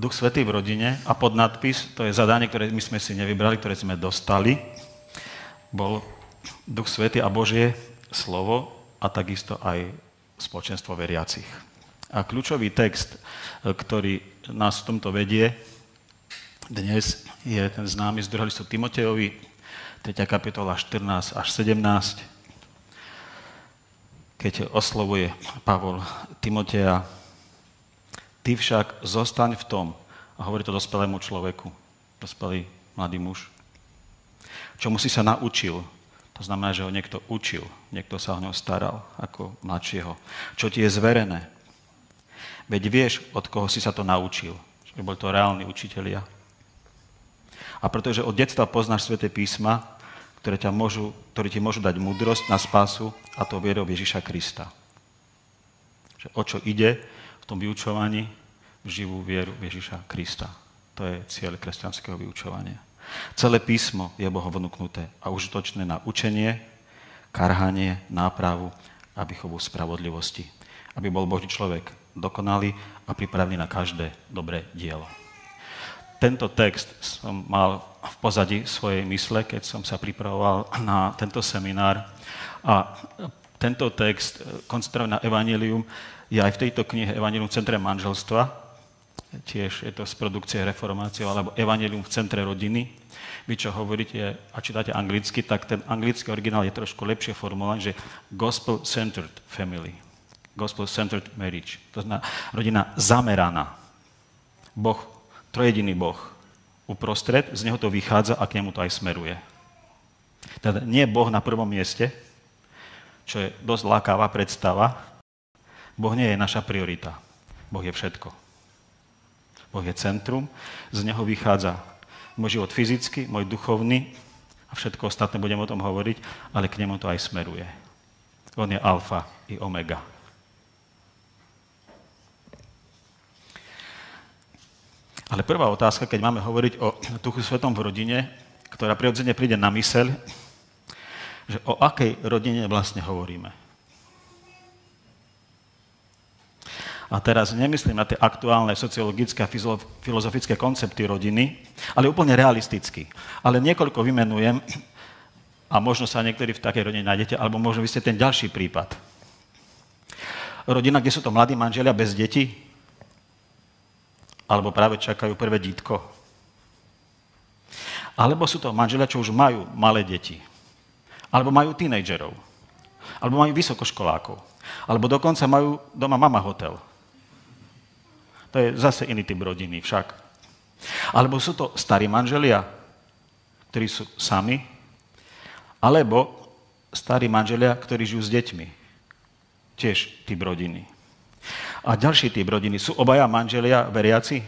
Duch Svätý v rodine a podnadpis, to je zadanie, ktoré my sme si nevybrali, ktoré sme dostali, bol Duch Svätý a Božie slovo a takisto aj spoločenstvo veriacich. A kľúčový text, ktorý nás v tomto vedie dnes, je ten známy z 2. listu Timotejovi, 3. kapitola 14 až 17, keď oslovuje Pavol Timoteja: Ty však zostaň v tom, a hovorí to dospelému človeku, dospelý mladý muž, čomu si sa naučil. To znamená, že ho niekto učil, niekto sa o neho staral ako mladšieho. Čo ti je zverené? Veď vieš, od koho si sa to naučil. Že boli to reálni učitelia. A pretože od detstva poznáš Sväté písma, ktoré ti môžu dať múdrosť na spásu, a to vierou Ježiša Krista. Že o čo ide v tom vyučovaní? V živú vieru Ježiša Krista. To je cieľ kresťanského vyučovania. Celé písmo je Bohom vnúknuté a užitočné na učenie, karhanie, nápravu a výchovu spravodlivosti. Aby bol Boží človek dokonalý a pripravený na každé dobré dielo. Tento text som mal v pozadí svojej mysle, keď som sa pripravoval na tento seminár. A tento text, koncentrovaný na evanjelium, je aj v tejto knihe Evanjelium v centre manželstva. Tiež je to z produkcie Reformácie, alebo Evanjelium v centre rodiny. Vy, čo hovoríte a čítate anglicky, tak ten anglický originál je trošku lepšie formulovaný, že Gospel-centered family. Gospel-centered marriage. To znamená rodina zameraná. Boh, trojediný Boh uprostred, z neho to vychádza a k nemu to aj smeruje. Teda nie Boh na prvom mieste, čo je dosť lákavá predstava. Boh nie je naša priorita. Boh je všetko. Boh je centrum, z neho vychádza môj život fyzický, môj duchovný a všetko ostatné, budem o tom hovoriť, ale k nemu to aj smeruje. On je alfa i omega. Ale prvá otázka, keď máme hovoriť o Duchu Svätom v rodine, ktorá prirodzene príde na myseľ, že o akej rodine vlastne hovoríme. A teraz nemyslím na tie aktuálne sociologické a filozofické koncepty rodiny, ale úplne realisticky. Ale niekoľko vymenujem a možno sa niektorí v takej rodine nájdete, alebo možno vy ste ten ďalší prípad. Rodina, kde sú to mladí manželia bez detí, alebo práve čakajú prvé dítko. Alebo sú to manželia, čo už majú malé deti. Alebo majú tínejdžerov. Alebo majú vysokoškolákov. Alebo dokonca majú doma mama hotel. To je zase iný typ rodiny však. Alebo sú to starí manželia, ktorí sú sami, alebo starí manželia, ktorí žijú s deťmi. Tiež typ rodiny. A ďalší typ rodiny. Sú obaja manželia veriaci?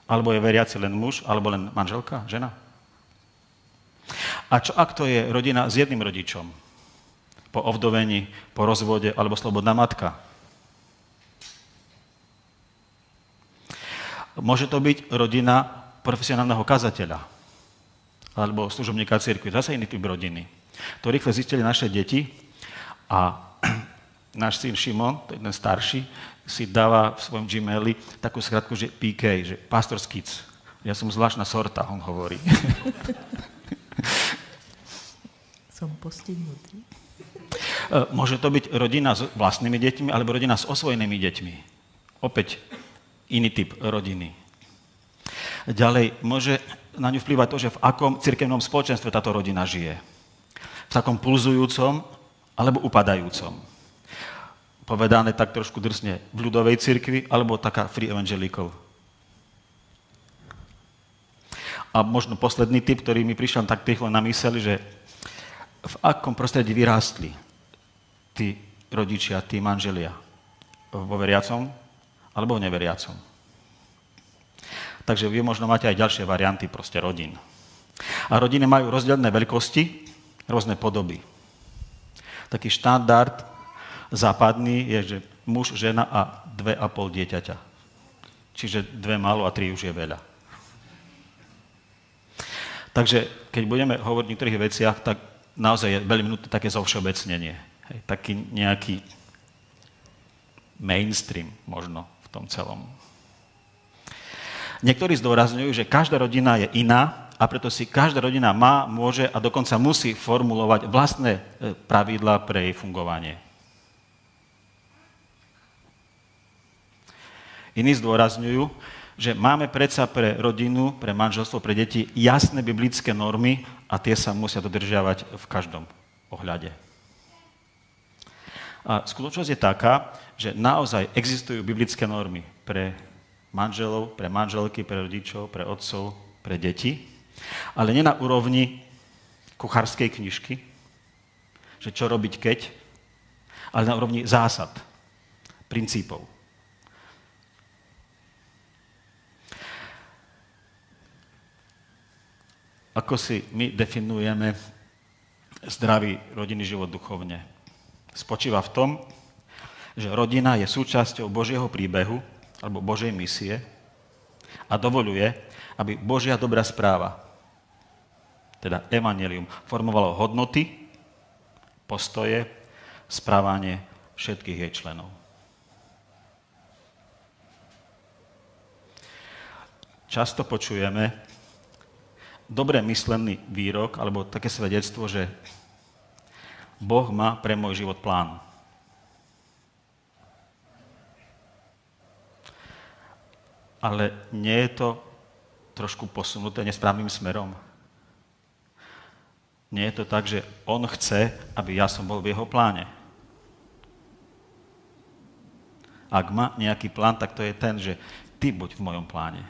Alebo je veriaci len muž, alebo len manželka, žena? A čo ak to je rodina s jedným rodičom? Po ovdovení, po rozvode, alebo slobodná matka? Môže to byť rodina profesionálneho kazateľa alebo služobníka cirkvi. Zase iný typ rodiny. To rýchle zistili naše deti a náš syn Šimon, to je ten starší, si dáva v svojom Gmaili takú skratku, že PK, že Pastor's Kids. Ja som zvláštna sorta, on hovorí. Som postihnutý. Môže to byť rodina s vlastnými deťmi alebo rodina s osvojenými deťmi. Opäť iný typ rodiny. Ďalej, môže na ňu vplývať to, že v akom cirkevnom spoločenstve táto rodina žije. V takom pulzujúcom alebo upadajúcom. Povedané tak trošku drsne, v ľudovej cirkvi alebo taká free evangelical. A možno posledný typ, ktorý mi prišiel tak rýchlo na myseľ, že v akom prostredí vyrástli tí rodičia, tí manželia? Vo veriacom alebo v neveriacom? Takže vy možno máte aj ďalšie varianty proste rodín. A rodiny majú rozdielne veľkosti, rôzne podoby. Taký štandard západný je, že muž, žena a 2,5 dieťaťa. Čiže 2 málo a 3 už je veľa. Takže keď budeme hovoriť o niektorých veciach, tak naozaj je veľmi nutné také zovšeobecnenie. Hej, taký nejaký mainstream možno v tom celom. Niektorí zdôrazňujú, že každá rodina je iná a preto si každá rodina má, môže a dokonca musí formulovať vlastné pravidlá pre jej fungovanie. Iní zdôrazňujú, že máme predsa pre rodinu, pre manželstvo, pre deti jasné biblické normy a tie sa musia dodržiavať v každom ohľade. A skutočnosť je taká, že naozaj existujú biblické normy pre manželov, pre manželky, pre rodičov, pre otcov, pre deti, ale nie na úrovni kuchárskej knižky, že čo robiť keď, ale na úrovni zásad, princípov. Ako si my definujeme zdravý rodinný život duchovne? Spočíva v tom, že rodina je súčasťou Božieho príbehu alebo Božej misie a dovoľuje, aby Božia dobrá správa, teda evanjelium, formovalo hodnoty, postoje, správanie všetkých jej členov. Často počujeme dobre myslený výrok alebo také svedectvo, že Boh má pre môj život plán. Ale nie je to trošku posunuté nesprávnym smerom? Nie je to tak, že on chce, aby ja som bol v jeho pláne. Ak má nejaký plán, tak to je ten, že ty buď v mojom pláne.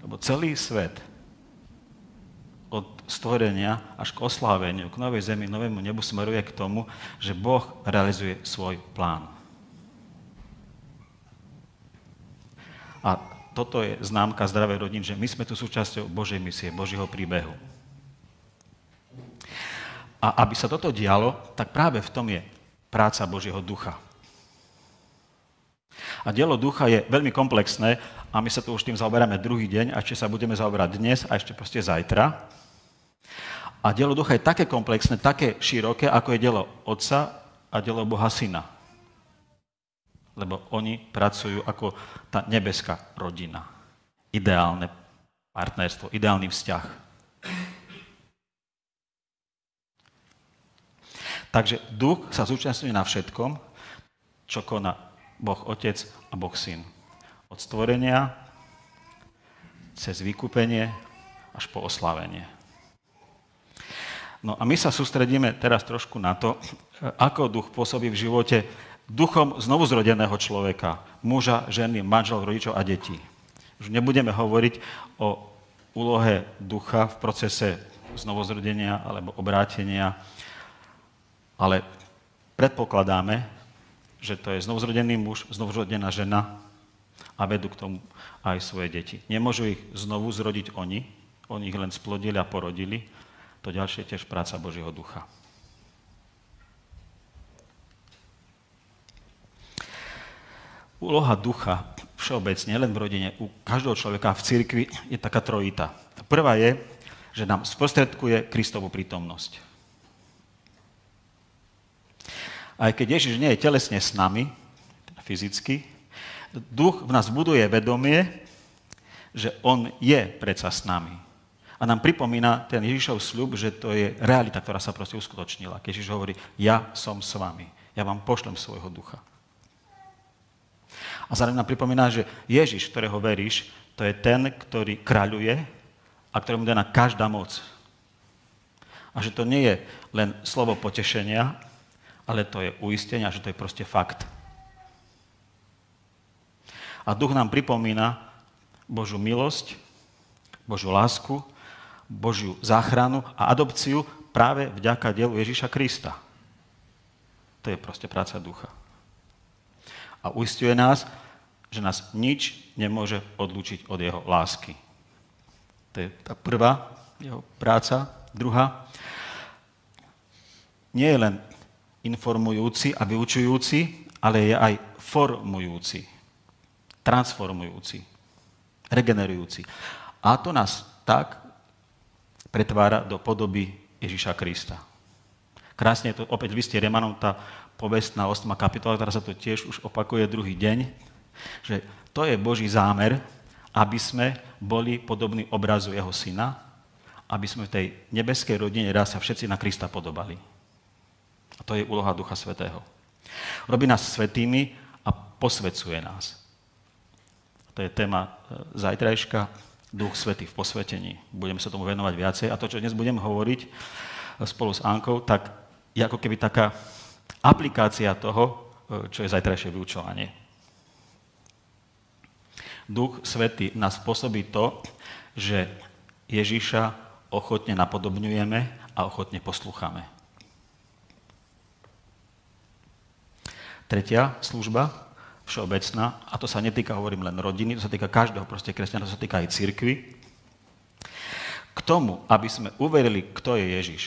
Lebo celý svet od stvorenia až k osláveniu, k novej zemi, novému nebu smeruje k tomu, že Boh realizuje svoj plán. A toto je známka zdravej rodiny, že my sme tu súčasťou Božej misie, Božieho príbehu. A aby sa toto dialo, tak práve v tom je práca Božieho ducha. A dielo ducha je veľmi komplexné a my sa tu už tým zaoberáme druhý deň a ešte sa budeme zaoberať dnes a ešte proste zajtra. A dielo ducha je také komplexné, také široké, ako je dielo Otca a dielo Boha Syna. Lebo oni pracujú ako tá nebeská rodina. Ideálne partnerstvo, ideálny vzťah. Takže duch sa zúčastňuje na všetkom, čo koná Boh Otec a Boh Syn. Od stvorenia, cez vykúpenie, až po oslávenie. No a my sa sústredíme teraz trošku na to, ako duch pôsobí v živote duchom znovuzrodeného človeka, muža, ženy, manžel, rodičov a detí. Už nebudeme hovoriť o úlohe ducha v procese znovuzrodenia alebo obrátenia, ale predpokladáme, že to je znovuzrodený muž, znovuzrodená žena a vedú k tomu aj svoje deti. Nemôžu ich znovu zrodiť oni ich len splodili a porodili. To ďalšie je tiež práca Božieho ducha. Úloha ducha všeobecne, len v rodine, u každého človeka v cirkvi je taká trojita. Prvá je, že nám sprostredkuje Kristovu prítomnosť. Aj keď Ježiš nie je telesne s nami, fyzicky, duch v nás buduje vedomie, že on je predsa s nami. A nám pripomína ten Ježišov sľub, že to je realita, ktorá sa proste uskutočnila. Keď Ježiš hovorí, ja som s vami, ja vám pošlem svojho ducha. A zároveň nám pripomína, že Ježiš, ktorého veríš, to je ten, ktorý kráľuje a ktorému daná každá moc. A že to nie je len slovo potešenia, ale to je uistenie, že to je proste fakt. A duch nám pripomína Božiu milosť, Božiu lásku, Božiu záchranu a adopciu práve vďaka dielu Ježiša Krista. To je proste práca ducha. A uisťuje nás, že nás nič nemôže odlúčiť od jeho lásky. To je tá prvá jeho práca. Druhá, nie je len informujúci a vyučujúci, ale je aj formujúci, transformujúci, regenerujúci. A to nás tak pretvára do podoby Ježiša Krista. Krásne je to opäť v liste Rimanom, tá povestná 8. kapitola, ktorá sa to tiež už opakuje druhý deň, že to je Boží zámer, aby sme boli podobní obrazu jeho syna, aby sme v tej nebeskej rodine raz sa všetci na Krista podobali. A to je úloha Ducha Svätého. Robí nás svätými a posväcuje nás. To je téma zajtrajška, Duch Svätý v posvätení. Budeme sa tomu venovať viacej. A to, čo dnes budem hovoriť spolu s Ankou, tak je ako keby taká aplikácia toho, čo je zajtrajšie vyučovanie. Duch Svätý nás spôsobí to, že Ježiša ochotne napodobňujeme a ochotne poslúchame. Tretia služba, všeobecná, a to sa netýka, hovorím, len rodiny, to sa týka každého proste kresťana, to sa týka aj cirkvi. K tomu, aby sme uverili, kto je Ježiš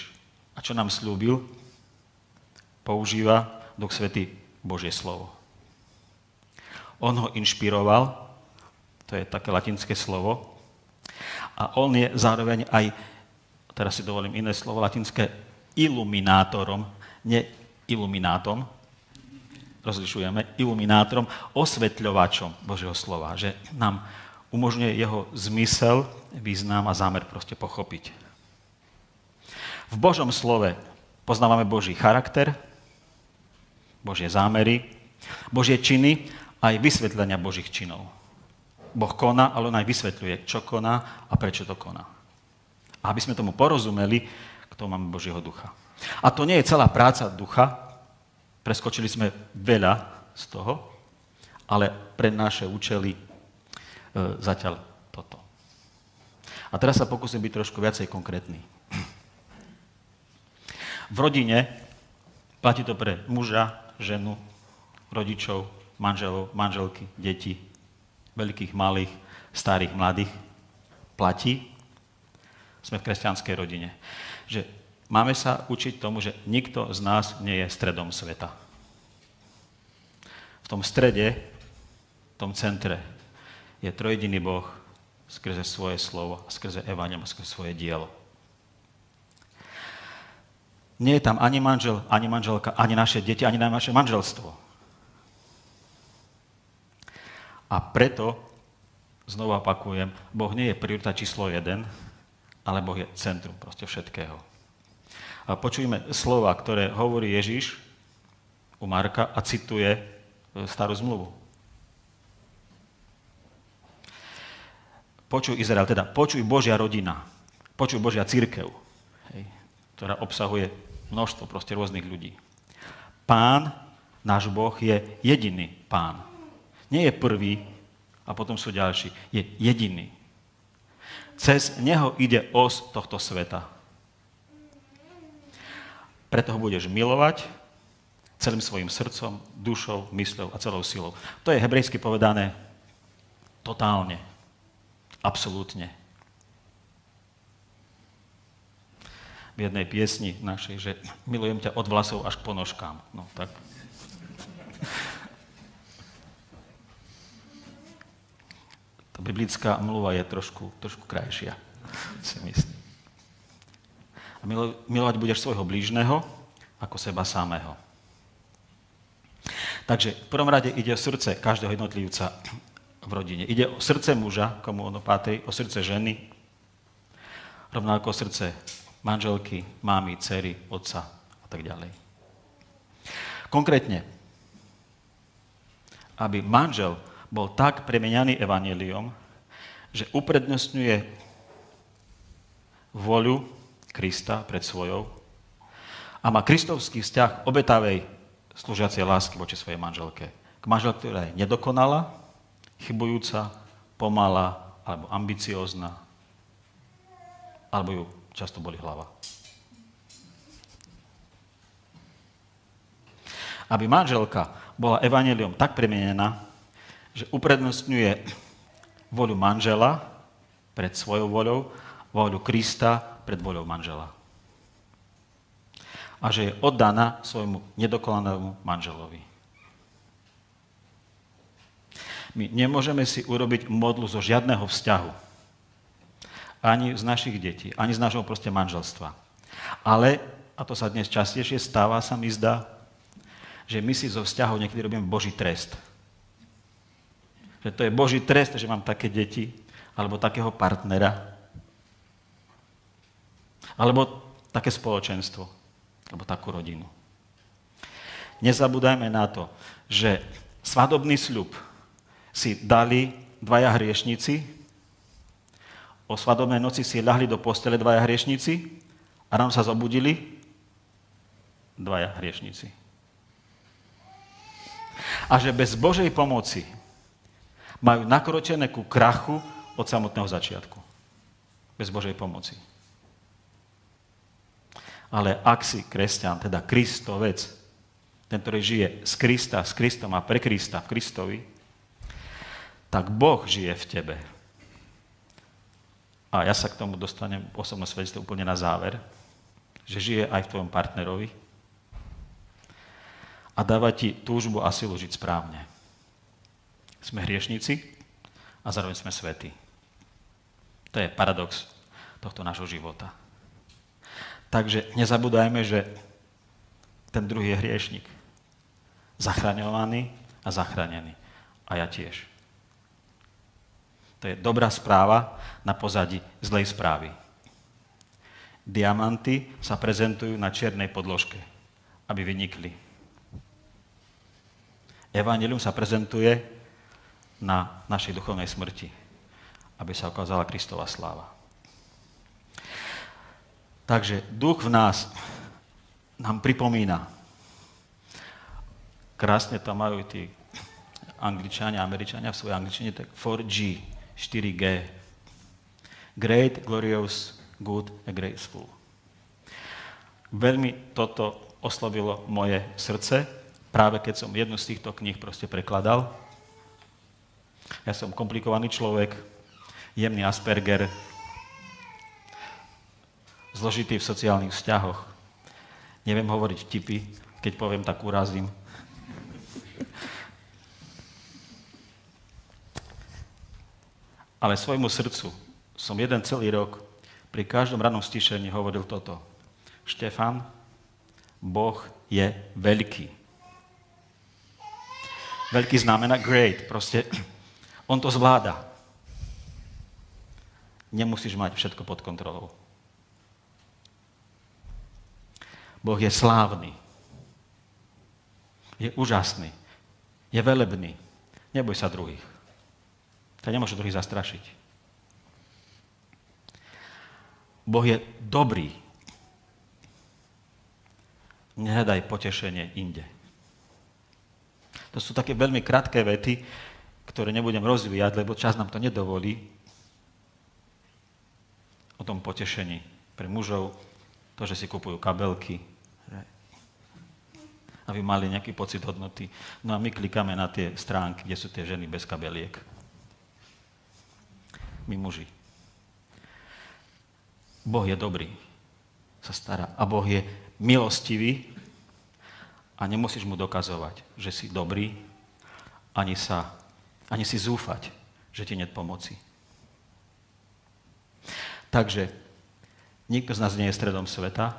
a čo nám slúbil, používa Duch Svätý Božie slovo. On ho inšpiroval, to je také latinské slovo, a on je zároveň aj, teraz si dovolím iné slovo latinské, iluminátorom, nie iluminátom, rozlišujeme, iluminátorom, osvetľovačom Božieho slova, že nám umožňuje jeho zmysel, význam a zámer proste pochopiť. V Božom slove poznávame Boží charakter, Božie zámery, Božie činy a aj vysvetlenia Božích činov. Boh koná, ale on aj vysvetľuje, čo koná a prečo to koná. A aby sme tomu porozumeli, k tomu máme Božieho ducha. A to nie je celá práca ducha, preskočili sme veľa z toho, ale pre naše účely zatiaľ toto. A teraz sa pokúsim byť trošku viacej konkrétny. V rodine platí to pre muža, ženu, rodičov, manželov, manželky, deti, veľkých, malých, starých, mladých. Platí. Sme v kresťanskej rodine. Že máme sa učiť tomu, že nikto z nás nie je stredom sveta. V tom strede, v tom centre je trojjediný Boh skrze svoje slovo, skrze evanjelium, skrze svoje dielo. Nie je tam ani manžel, ani manželka, ani naše deti, ani naše manželstvo. A preto, znovu opakujem, Boh nie je priorita číslo 1, ale Boh je centrum proste všetkého. A počujme slova, ktoré hovorí Ježiš u Marka a cituje starú zmluvu. Počuj Izrael, teda počuj Božia rodina, počuj Božia cirkev, ktorá obsahuje množstvo proste rôznych ľudí. Pán, náš Boh, je jediný Pán. Nie je prvý a potom sú ďalší. Je jediný. Cez neho ide os tohto sveta. Preto ho budeš milovať celým svojim srdcom, dušou, mysľou a celou silou. To je hebrejsky povedané totálne, absolútne. V jednej piesni našej, že milujem ťa od vlasov až k ponožkám. No tak. Tá biblická mluva je trošku krajšia, si myslím. A milovať budeš svojho blížneho ako seba samého. Takže v prvom rade ide o srdce každého jednotlivca v rodine. Ide o srdce muža, komu ono patrí, o srdce ženy, rovnako o srdce manželky, mámy, dcery, otca a tak ďalej. Konkrétne, aby manžel bol tak premieňaný evanjeliom, že uprednostňuje voľu Krista pred svojou a má kristovský vzťah obetavej slúžiacej lásky voči svojej manželke. K manželke, ktorá je nedokonalá, chybujúca, pomalá alebo ambiciózna, alebo ju často bolí hlava. Aby manželka bola evanjeliom tak premienená, že uprednostňuje voľu manžela pred svojou voľou, voľu Krista pred voľou manžela. A že je oddaná svojmu nedokonalému manželovi. My nemôžeme si urobiť modlu zo žiadneho vzťahu. Ani z našich detí, ani z nášho proste manželstva. Ale, a to sa dnes častejšie stáva, sa mi zdá, že my si zo vzťahov niekedy robíme Boží trest. Že to je Boží trest, že mám také deti, alebo takého partnera, alebo také spoločenstvo, alebo takú rodinu. Nezabúdajme na to, že svadobný sľub si dali dvaja hriešnici, o svadobnej noci si ľahli do postele dvaja hriešnici a ráno sa zobudili dvaja hriešnici. A že bez Božej pomoci majú nakročené ku krachu od samotného začiatku. Bez Božej pomoci. Ale ak si kresťan, teda Kristovec, ten, ktorý žije z Krista, s Kristom a pre Krista v Kristovi, tak Boh žije v tebe. A ja sa k tomu dostanem v osobnom svedectve úplne na záver, že žije aj v tvojom partnerovi a dáva ti túžbu a silu žiť správne. Sme hriešnici a zároveň sme svätí. To je paradox tohto nášho života. Takže nezabúdajme, že ten druhý je hriešnik. Zachraňovaný a zachránený. A ja tiež. To je dobrá správa na pozadí zlej správy. Diamanty sa prezentujú na čiernej podložke, aby vynikli. Evanjelium sa prezentuje na našej duchovnej smrti, aby sa ukázala Kristova sláva. Takže duch v nás nám pripomína. Krásne to majú tí Angličania, Američania v svojej angličtine, tak 4G, 4G. Great, glorious, good a graceful. Veľmi toto oslovilo moje srdce, práve keď som jednu z týchto kníh proste prekladal. Ja som komplikovaný človek, jemný Asperger, zložitý v sociálnych vzťahoch. Neviem hovoriť vtipy, keď poviem, tak urazím. Ale svojmu srdcu som jeden celý rok pri každom rannom stišení hovoril toto. Štefan, Boh je veľký. Veľký znamená great, proste on to zvláda. Nemusíš mať všetko pod kontrolou. Boh je slávny. Je úžasný. Je velebný. Neboj sa druhých. To nemôže druhých zastrašiť. Boh je dobrý. Nehľadaj potešenie inde. To sú také veľmi krátke vety, ktoré nebudem rozvíjať, lebo čas nám to nedovolí. O tom potešení pre mužov, to, že si kupujú kabelky, aby mali nejaký pocit hodnoty. No a my klikáme na tie stránky, kde sú tie ženy bez kabeliek. My muži. Boh je dobrý, sa stará. A Boh je milostivý a nemusíš mu dokazovať, že si dobrý, ani si zúfať, že ti nie je pomoci. Takže nikto z nás nie je stredom sveta.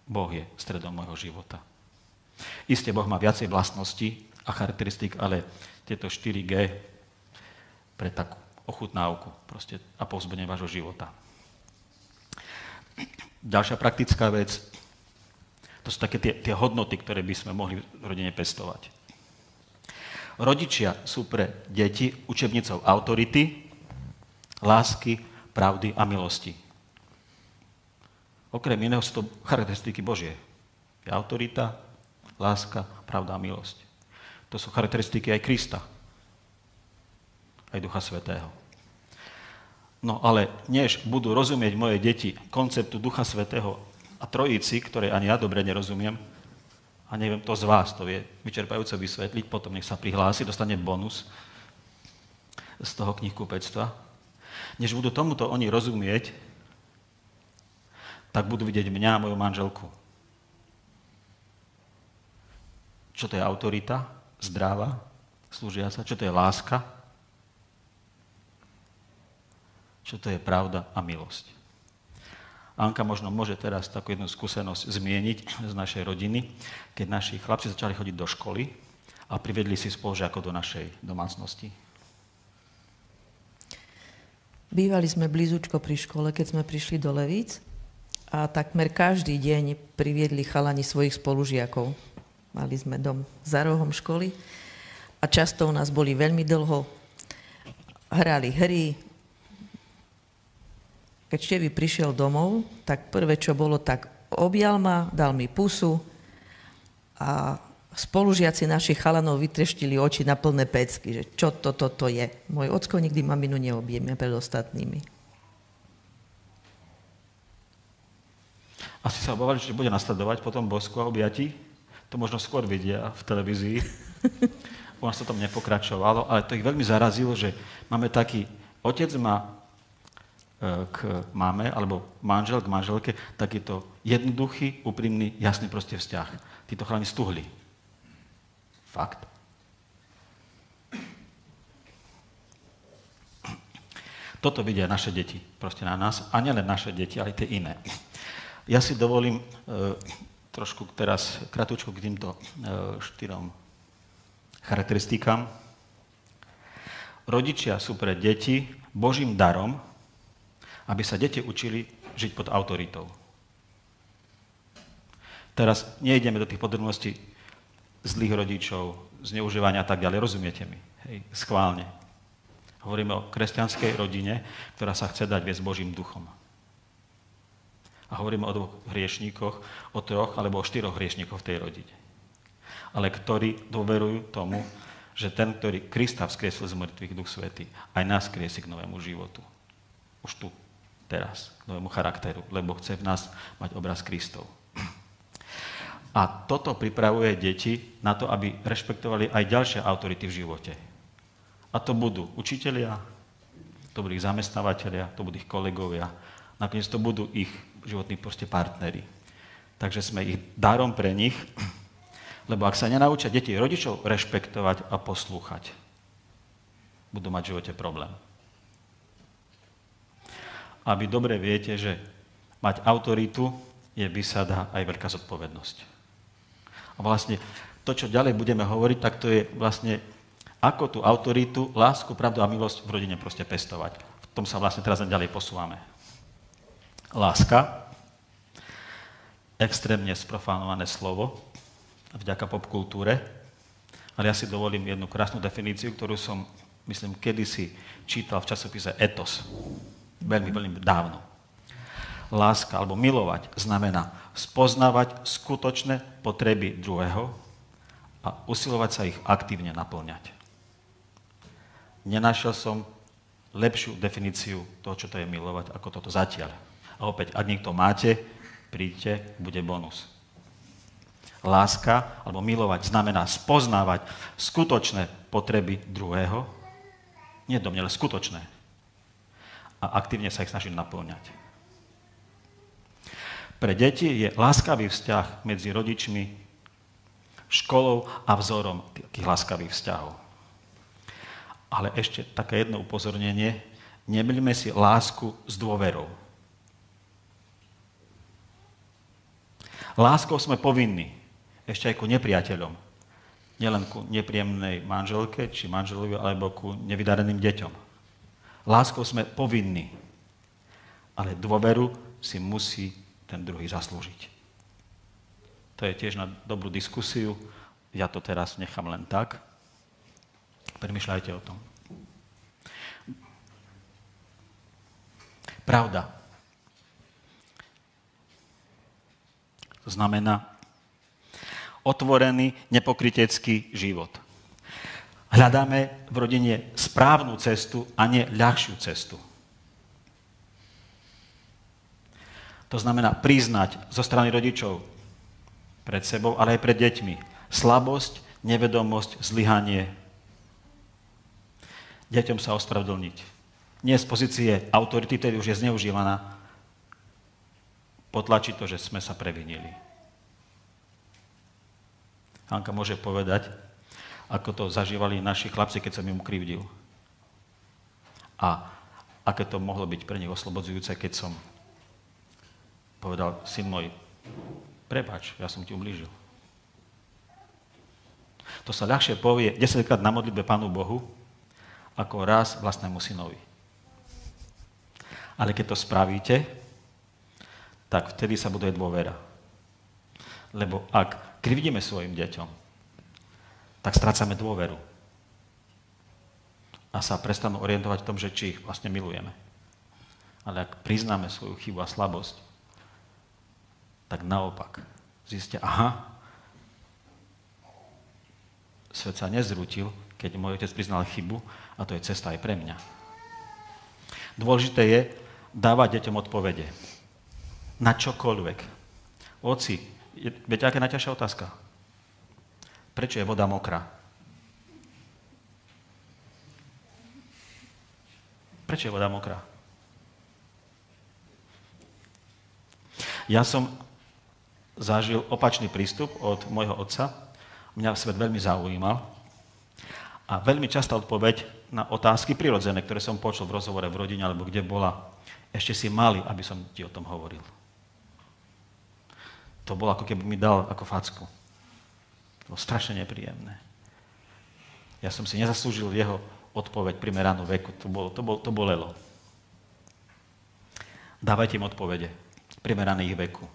Boh je stredom môjho života. Isté, Boh má viacej vlastností a charakteristík, ale tieto 4G pre takú ochutnávku proste a povzbudenie vášho života. Ďalšia praktická vec, to sú také tie hodnoty, ktoré by sme mohli v rodine pestovať. Rodičia sú pre deti učebnicou autority, lásky, pravdy a milosti. Okrem iného sú to charakteristiky Božie. Je autorita, láska, pravda a milosť. To sú charakteristiky aj Krista. Aj Ducha Svätého. No ale než budú rozumieť moje deti konceptu Ducha Svätého a Trojici, ktoré ani ja dobre nerozumiem, a neviem, to z vás to vie vyčerpajúco vysvetliť, potom nech sa prihlási, dostane bonus z toho knihkupectva. Než budú tomuto oni rozumieť, tak budú vidieť mňa a moju manželku. Čo to je autorita, zdravá, slúžiaca, čo to je láska, čo to je pravda a milosť. Anka možno môže teraz takú jednu skúsenosť zmieniť z našej rodiny, keď naši chlapci začali chodiť do školy a privedli si spolužiakov do našej domácnosti? Bývali sme blízučko pri škole, keď sme prišli do Levíc a takmer každý deň priviedli chalani svojich spolužiakov. Mali sme dom za rohom školy a často u nás boli veľmi dlho, hrali hry. Keď Števy prišiel domov, tak prvé, čo bolo, tak objal ma, dal mi pusu a spolužiaci našich chalanov vytreštili oči na plné pecky, že čo toto je. Môj ocko nikdy maminu neobjemia pred ostatnými. Asi sa obávali, že bude nasledovať potom bosku a objatí? To možno skôr vidia v televízii. U nás to tam nepokračovalo, ale to ich veľmi zarazilo, že máme taký, otec má k mame, alebo manžel k manželke, takýto jednoduchý, úprimný, jasný proste vzťah. Títo chalani stuhli. Fakt. Toto vidia naše deti, proste na nás, a nielen naše deti, ale aj tie iné. Ja si dovolím trošku teraz kratučko k týmto 4 charakteristikám. Rodičia sú pre deti Božím darom, aby sa deti učili žiť pod autoritou. Teraz nejdeme do tých podrobností zlých rodičov, zneužívania a tak ďalej. Rozumiete mi? Hej, schválne. Hovoríme o kresťanskej rodine, ktorá sa chce dať viesť Božím duchom. A hovoríme o 2 hriešníkoch, o 3 alebo o 4 hriešníkoch v tej rodine. Ale ktorí dôverujú tomu, že ten, ktorý Krista vzkriesil z mŕtvych, Duch Svätý, aj nás kriesi k novému životu. Už tu, teraz, k novému charakteru, lebo chce v nás mať obraz Kristov. A toto pripravuje deti na to, aby rešpektovali aj ďalšie autority v živote. A to budú učitelia, to budú ich zamestnávateľia, to budú ich kolegovia, nakoniec to budú ich životní proste partneri. Takže sme ich darom pre nich, lebo ak sa nenaučia deti rodičov rešpektovať a poslúchať, budú mať v živote problém. A vy dobre viete, že mať autoritu je výsada aj veľká zodpovednosť. A vlastne to, čo ďalej budeme hovoriť, tak to je vlastne, ako tú autoritu, lásku, pravdu a milosť v rodine proste pestovať. V tom sa vlastne teraz ďalej posúvame. Láska, extrémne sprofánované slovo, vďaka popkultúre, ale ja si dovolím jednu krásnu definíciu, ktorú som, myslím, kedysi čítal v časopise Etos. Veľmi, veľmi dávno. Láska, alebo milovať, znamená spoznávať skutočné potreby druhého a usilovať sa ich aktívne naplňať. Nenašiel som lepšiu definíciu toho, čo to je milovať, ako toto zatiaľ. A opäť, ak niekto máte, príďte, bude bonus. Láska, alebo milovať, znamená spoznávať skutočné potreby druhého, nie domnele, skutočné, a aktívne sa ich snažiť naplňať. Pre deti je láskavý vzťah medzi rodičmi, školou a vzorom takých láskavých vzťahov. Ale ešte také jedno upozornenie, nemýlime si lásku s dôverou. Láskou sme povinní, ešte aj ku nepriateľom. Nielen ku nepríjemnej manželke či manželovi, alebo ku nevydareným deťom. Láskou sme povinní, ale dôveru si musí ten druhý zaslúžiť. To je tiež na dobrú diskusiu. Ja to teraz nechám len tak. Premýšľajte o tom. Pravda. To znamená otvorený, nepokrytecký život. Hľadáme v rodine správnu cestu a nie ľahšiu cestu. To znamená priznať zo strany rodičov pred sebou, ale aj pred deťmi slabosť, nevedomosť, zlyhanie. Deťom sa ospravedlniť. Nie z pozície autority, ktorá už je zneužívaná, potlačiť to, že sme sa previnili. Hanka môže povedať, ako to zažívali naši chlapci, keď som im ukrivdil. A aké to mohlo byť pre nich oslobodzujúce, keď som povedal, syn môj, prepáč, ja som ti ublížil. To sa ľahšie povie 10-krát na modlitbe Pánu Bohu, ako raz vlastnému synovi. Ale keď to spravíte, tak vtedy sa buduje dôvera. Lebo ak krivdíme svojim deťom, tak strácame dôveru. A sa prestanú orientovať v tom, že či ich vlastne milujeme. Ale ak priznáme svoju chybu a slabosť, tak naopak zistia, svet sa nezrútil, keď môj otec priznal chybu a to je cesta aj pre mňa. Dôležité je dávať deťom odpovede. Na čokoľvek. Oci, viete, aká je najťažšia otázka? Prečo je voda mokrá? Prečo je voda mokrá? Ja som zažil opačný prístup od môjho otca. Mňa svet veľmi zaujímal. A veľmi častá odpoveď na otázky prirodzené, ktoré som počul v rozhovore v rodine alebo kde bola, ešte si malý, aby som ti o tom hovoril. To bolo ako keby mi dal ako facku. To bolo strašne nepríjemné. Ja som si nezaslúžil jeho odpoveď primeranú veku. To bolelo. Dávajte im odpovede primerané ich veku.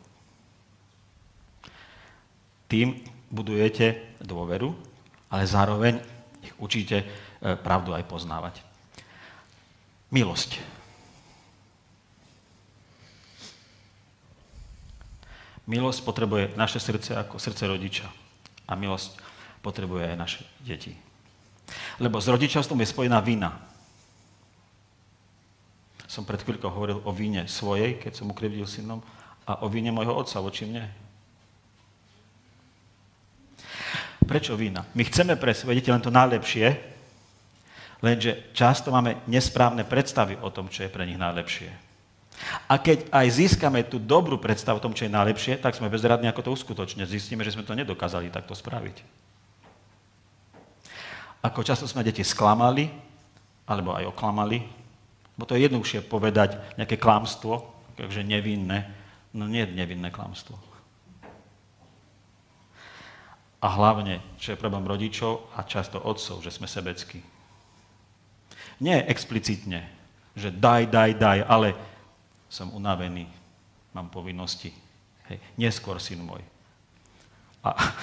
Tým budujete dôveru, ale zároveň ich učíte pravdu aj poznávať. Milosť. Milosť potrebuje naše srdce ako srdce rodiča. A milosť potrebuje aj naše deti. Lebo s rodičovstvom je spojená vina. Som pred chvíľkou hovoril o vine svojej, keď som ukrivdil synom, a o vine môjho otca voči mne. Prečo vina? My chceme pre svoje deti len to najlepšie, lenže často máme nesprávne predstavy o tom, čo je pre nich najlepšie. A keď aj získame tú dobrú predstavu o tom, čo je najlepšie, tak sme bezradní, ako to uskutočne. Zistíme, že sme to nedokázali takto spraviť. Ako často sme deti sklamali, alebo aj oklamali, bo to je jednoduchšie povedať nejaké klamstvo, takže nevinné, no nie je nevinné klamstvo. A hlavne, čo je problém rodičov a často otcov, že sme sebeckí. Nie explicitne, že daj, ale som unavený, mám povinnosti. Hej, neskôr, syn môj. A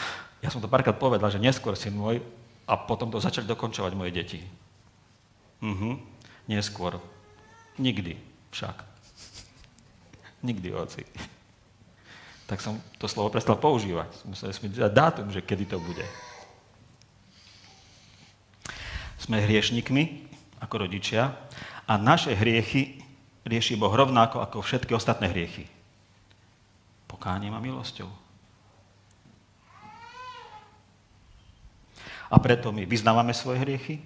ja som to párkrát povedal, že neskôr, syn môj, a potom to začali dokončovať moje deti. Neskôr. Nikdy však. Nikdy, oci. Tak som to slovo prestal používať. Museli sme dať dátum, že kedy to bude. Sme hriešnikmi, ako rodičia, a naše hriechy rieši Boh rovnako ako všetky ostatné hriechy. Pokáním a milosťou. A preto my vyznávame svoje hriechy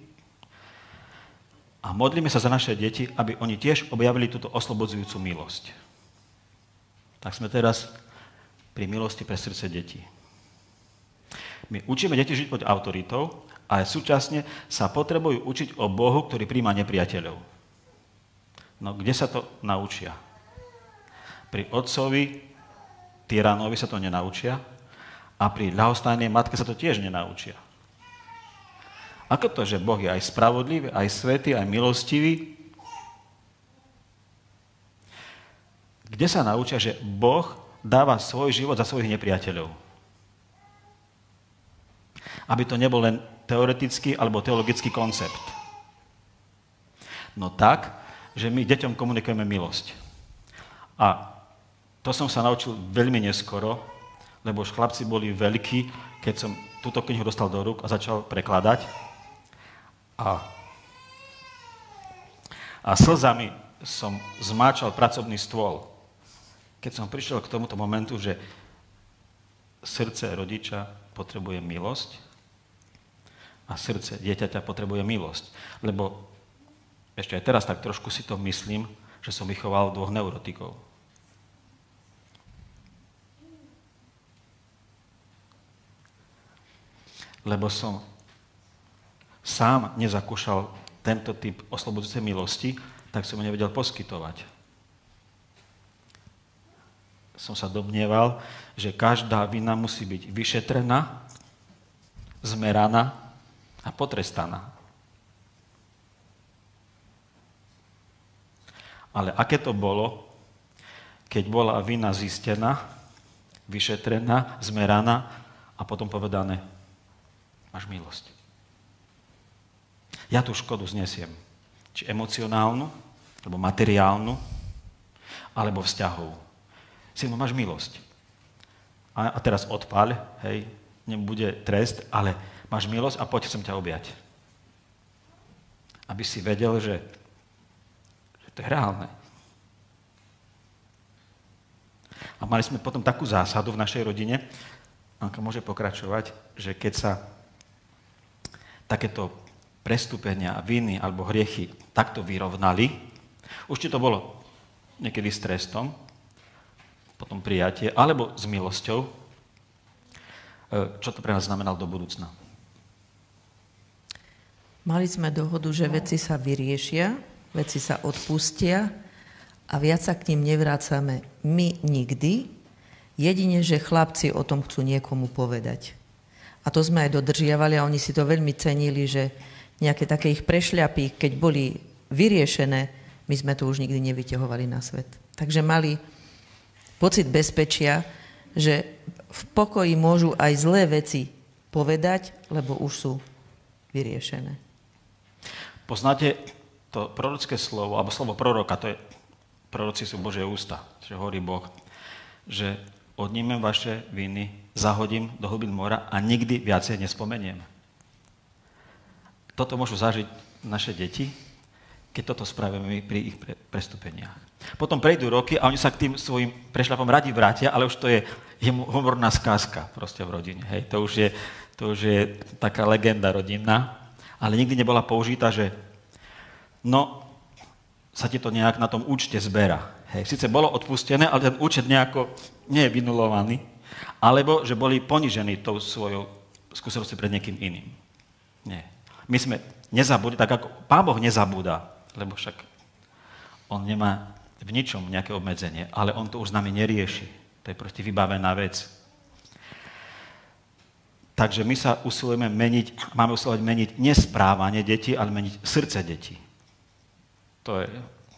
a modlíme sa za naše deti, aby oni tiež objavili túto oslobodzujúcu milosť. Tak sme teraz pri milosti pre srdce detí. My učíme deti žiť pod autoritou, ale súčasne sa potrebujú učiť o Bohu, ktorý prijíma nepriateľov. No kde sa to naučia? Pri otcovi, tyranovi sa to nenaučia a pri ľahostajnej matke sa to tiež nenaučia. Ako to, že Boh je aj spravodlivý, aj svätý, aj milostivý? Kde sa naučia, že Boh dáva svoj život za svojich nepriateľov? Aby to nebol len teoretický alebo teologický koncept. No tak, že my deťom komunikujeme milosť. A to som sa naučil veľmi neskoro, lebo už chlapci boli veľkí, keď som túto knihu dostal do rúk a začal prekladať. A slzami som zmáčal pracovný stôl, keď som prišiel k tomuto momentu, že srdce rodiča potrebuje milosť a srdce dieťaťa potrebuje milosť. Lebo ešte aj teraz tak trošku si to myslím, že som vychoval dvoch neurotikov. Lebo som sám nezakúšal tento typ oslobodzujúcej milosti, tak som ho nevedel poskytovať. Som sa domnieval, že každá vina musí byť vyšetrená zmeraná a potrestaná. Ale aké to bolo, keď bola vina zistená, vyšetrená, zmeraná a potom povedané, máš milosť. Ja tú škodu znesiem. Či emocionálnu, alebo materiálnu, alebo vzťahovú. Synu, máš milosť. A teraz odpáľ, hej, nebude trest, ale máš milosť a poď, chcem ťa objať. Aby si vedel, že to je reálne. A mali sme potom takú zásadu v našej rodine, Anka môže pokračovať, že keď sa takéto prestúpenia, viny alebo hriechy takto vyrovnali, už či to bolo niekedy s trestom, potom prijatie, alebo s milosťou, čo to pre nás znamenalo do budúcna? Mali sme dohodu, že veci sa vyriešia, veci sa odpustia a viac sa k ním nevrácame my nikdy, jedine, že chlapci o tom chcú niekomu povedať. A to sme aj dodržiavali a oni si to veľmi cenili, že nejaké také ich prešľapy, keď boli vyriešené, my sme to už nikdy nevyťahovali na svet. Takže mali pocit bezpečia, že v pokoji môžu aj zlé veci povedať, lebo už sú vyriešené. Poznáte to prorocké slovo, alebo slovo proroka, to je, proroci sú Božie ústa, že hovorí Boh, že odnímem vaše viny, zahodím do hlbín mora a nikdy viacej nespomeniem. Toto môžu zažiť naše deti, keď toto spravíme pri ich prestúpeniach. Potom prejdú roky a oni sa k tým svojim prešľapom radi vrátia, ale už to je humorná skázka proste v rodine. Hej. To už je taká legenda rodinná, ale nikdy nebola použitá, že no, sa ti to nejak na tom účte zbera. Hej. Sice bolo odpustené, ale ten účet nejako nie je vynulovaný, alebo že boli ponižení tou svojou skúsenosťou pred niekým iným. Nie. My sme nezabudli, tak ako Pán Boh nezabúda, lebo však on nemá v ničom nejaké obmedzenie, ale on to už s nami nerieši. To je proste vybavená vec. Takže my sa usilujeme meniť, máme usilovať meniť nesprávanie detí, ale meniť srdce detí. To je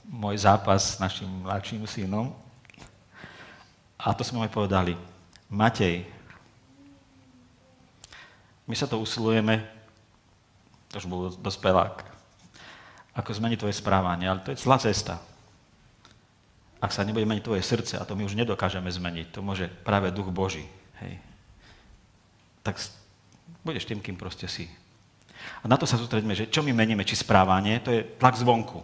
môj zápas s našim mladším synom. A to sme aj povedali. Matej, my sa to usilujeme, to už bol dospelák, ako zmeniť tvoje správanie, ale to je zlá cesta. Ak sa nebude meniť tvoje srdce, a to my už nedokážeme zmeniť, to môže práve Duch Boží, hej, tak budeš tým, kým proste si. A na to sa sústredíme, že čo my meníme, či správanie, to je tlak zvonku.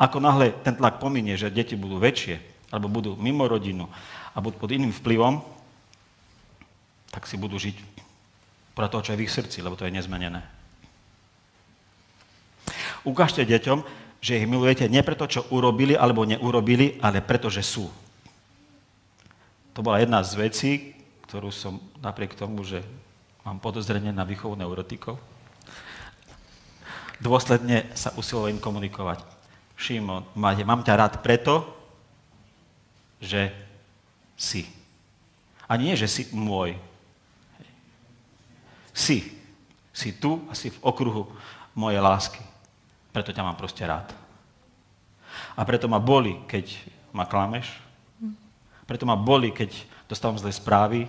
Ako náhle ten tlak pominie, že deti budú väčšie, alebo budú mimo rodinu a budú pod iným vplyvom, tak si budú žiť podľa toho, čo je v ich srdci, lebo to je nezmenené. Ukážte deťom, že ich milujete nie preto, čo urobili alebo neurobili, ale preto, že sú. To bola jedna z vecí, ktorú som napriek tomu, že mám podozrenie na výchovu neurotikov, dôsledne sa usiloval im komunikovať. Šimon, mám ťa rád preto, že si. A nie, že si môj. Si. Si tu a si v okruhu mojej lásky. Preto ťa mám proste rád. A preto ma boli, keď ma klameš. Preto ma boli, keď dostávam zlé správy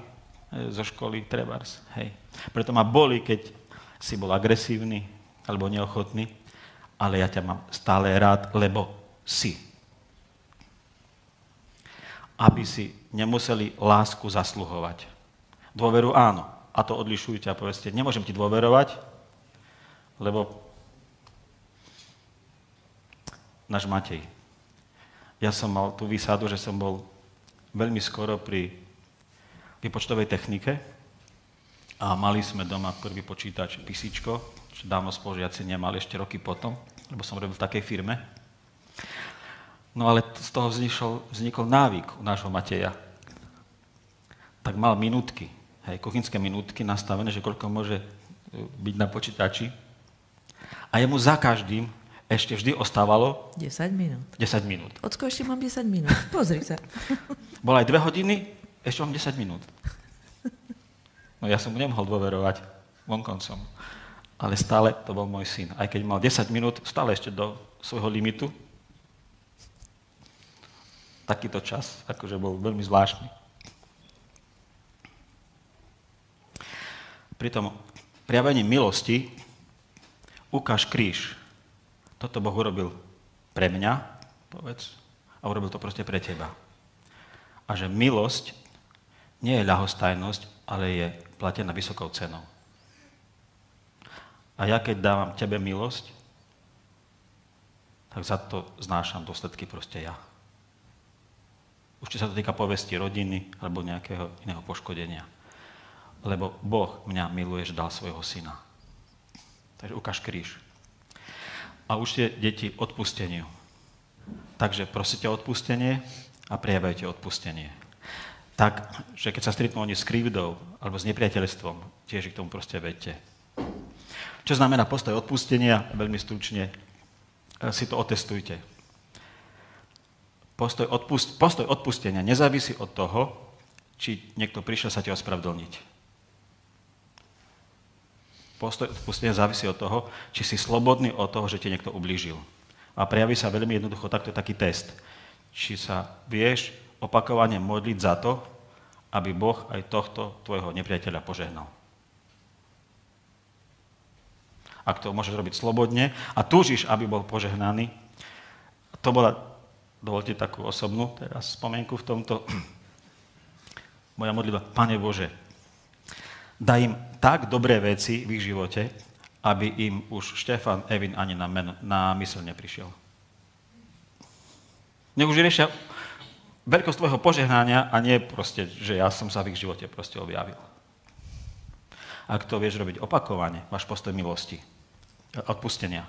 zo školy, trebárs. Hej. Preto ma boli, keď si bol agresívny alebo neochotný, ale ja ťa mám stále rád, lebo si. Aby si nemuseli lásku zasluhovať. Dôveru áno. A to odlišujte a povedzte, nemôžem ti dôverovať, lebo náš Matej. Ja som mal tú výsadu, že som bol veľmi skoro pri výpočtovej technike a mali sme doma prvý počítač písičko, čo dávno spolužiaci nemali ešte roky potom, lebo som robil v takej firme. No ale z toho vznikol návyk u nášho Mateja. Tak mal minútky, kuchynské minútky nastavené, že koľko môže byť na počítači. A jemu za každým ešte vždy ostávalo 10 minút. 10 minút. Ocko, ešte mám 10 minút. Pozri sa. Bola aj 2 hodiny, ešte mám 10 minút. No ja som mu nemohol dôverovať. vonkoncom. Ale stále to bol môj syn. Aj keď mal 10 minút, stále ešte do svojho limitu. Takýto čas, akože bol veľmi zvláštny. Pri tom prijavení milosti ukáž kríž. Toto Boh urobil pre mňa, povedz, a urobil to proste pre teba. A že milosť nie je ľahostajnosť, ale je platená vysokou cenou. A ja keď dávam tebe milosť, tak za to znášam dôsledky proste ja. Už či sa to týka povesti rodiny alebo nejakého iného poškodenia. Lebo Boh mňa miluje, že dal svojho syna. Takže ukáž kríž. A učte deti odpusteniu. Takže prosíte o odpustenie a prijavajte odpustenie. Tak, že keď sa stretnú oni s krivdou alebo s nepriateľstvom, tiež ich k tomu proste vedte. Čo znamená postoj odpustenia? Veľmi stručne si to otestujte. Postoj odpustenia nezávisí od toho, či niekto prišiel sa ti ospravedlniť. Postoj odpustenia závisí od toho, či si slobodný od toho, že ti niekto ublížil. A prejaví sa veľmi jednoducho, takto je taký test. Či sa vieš opakovane modliť za to, aby Boh aj tohto tvojho nepriateľa požehnal. Ak to môžeš robiť slobodne a túžiš, aby bol požehnaný, to bola, dovolte takú osobnú teraz spomienku v tomto, moja modlitba, Pane Bože, daj im tak dobré veci v ich živote, aby im už Štefan, Evin ani na mysl neprišiel. Nech už riešia veľkosť tvojho požehnania a nie proste, že ja som sa v ich živote proste objavil. Ak to vieš robiť opakovane, máš postoj milosti, odpustenia.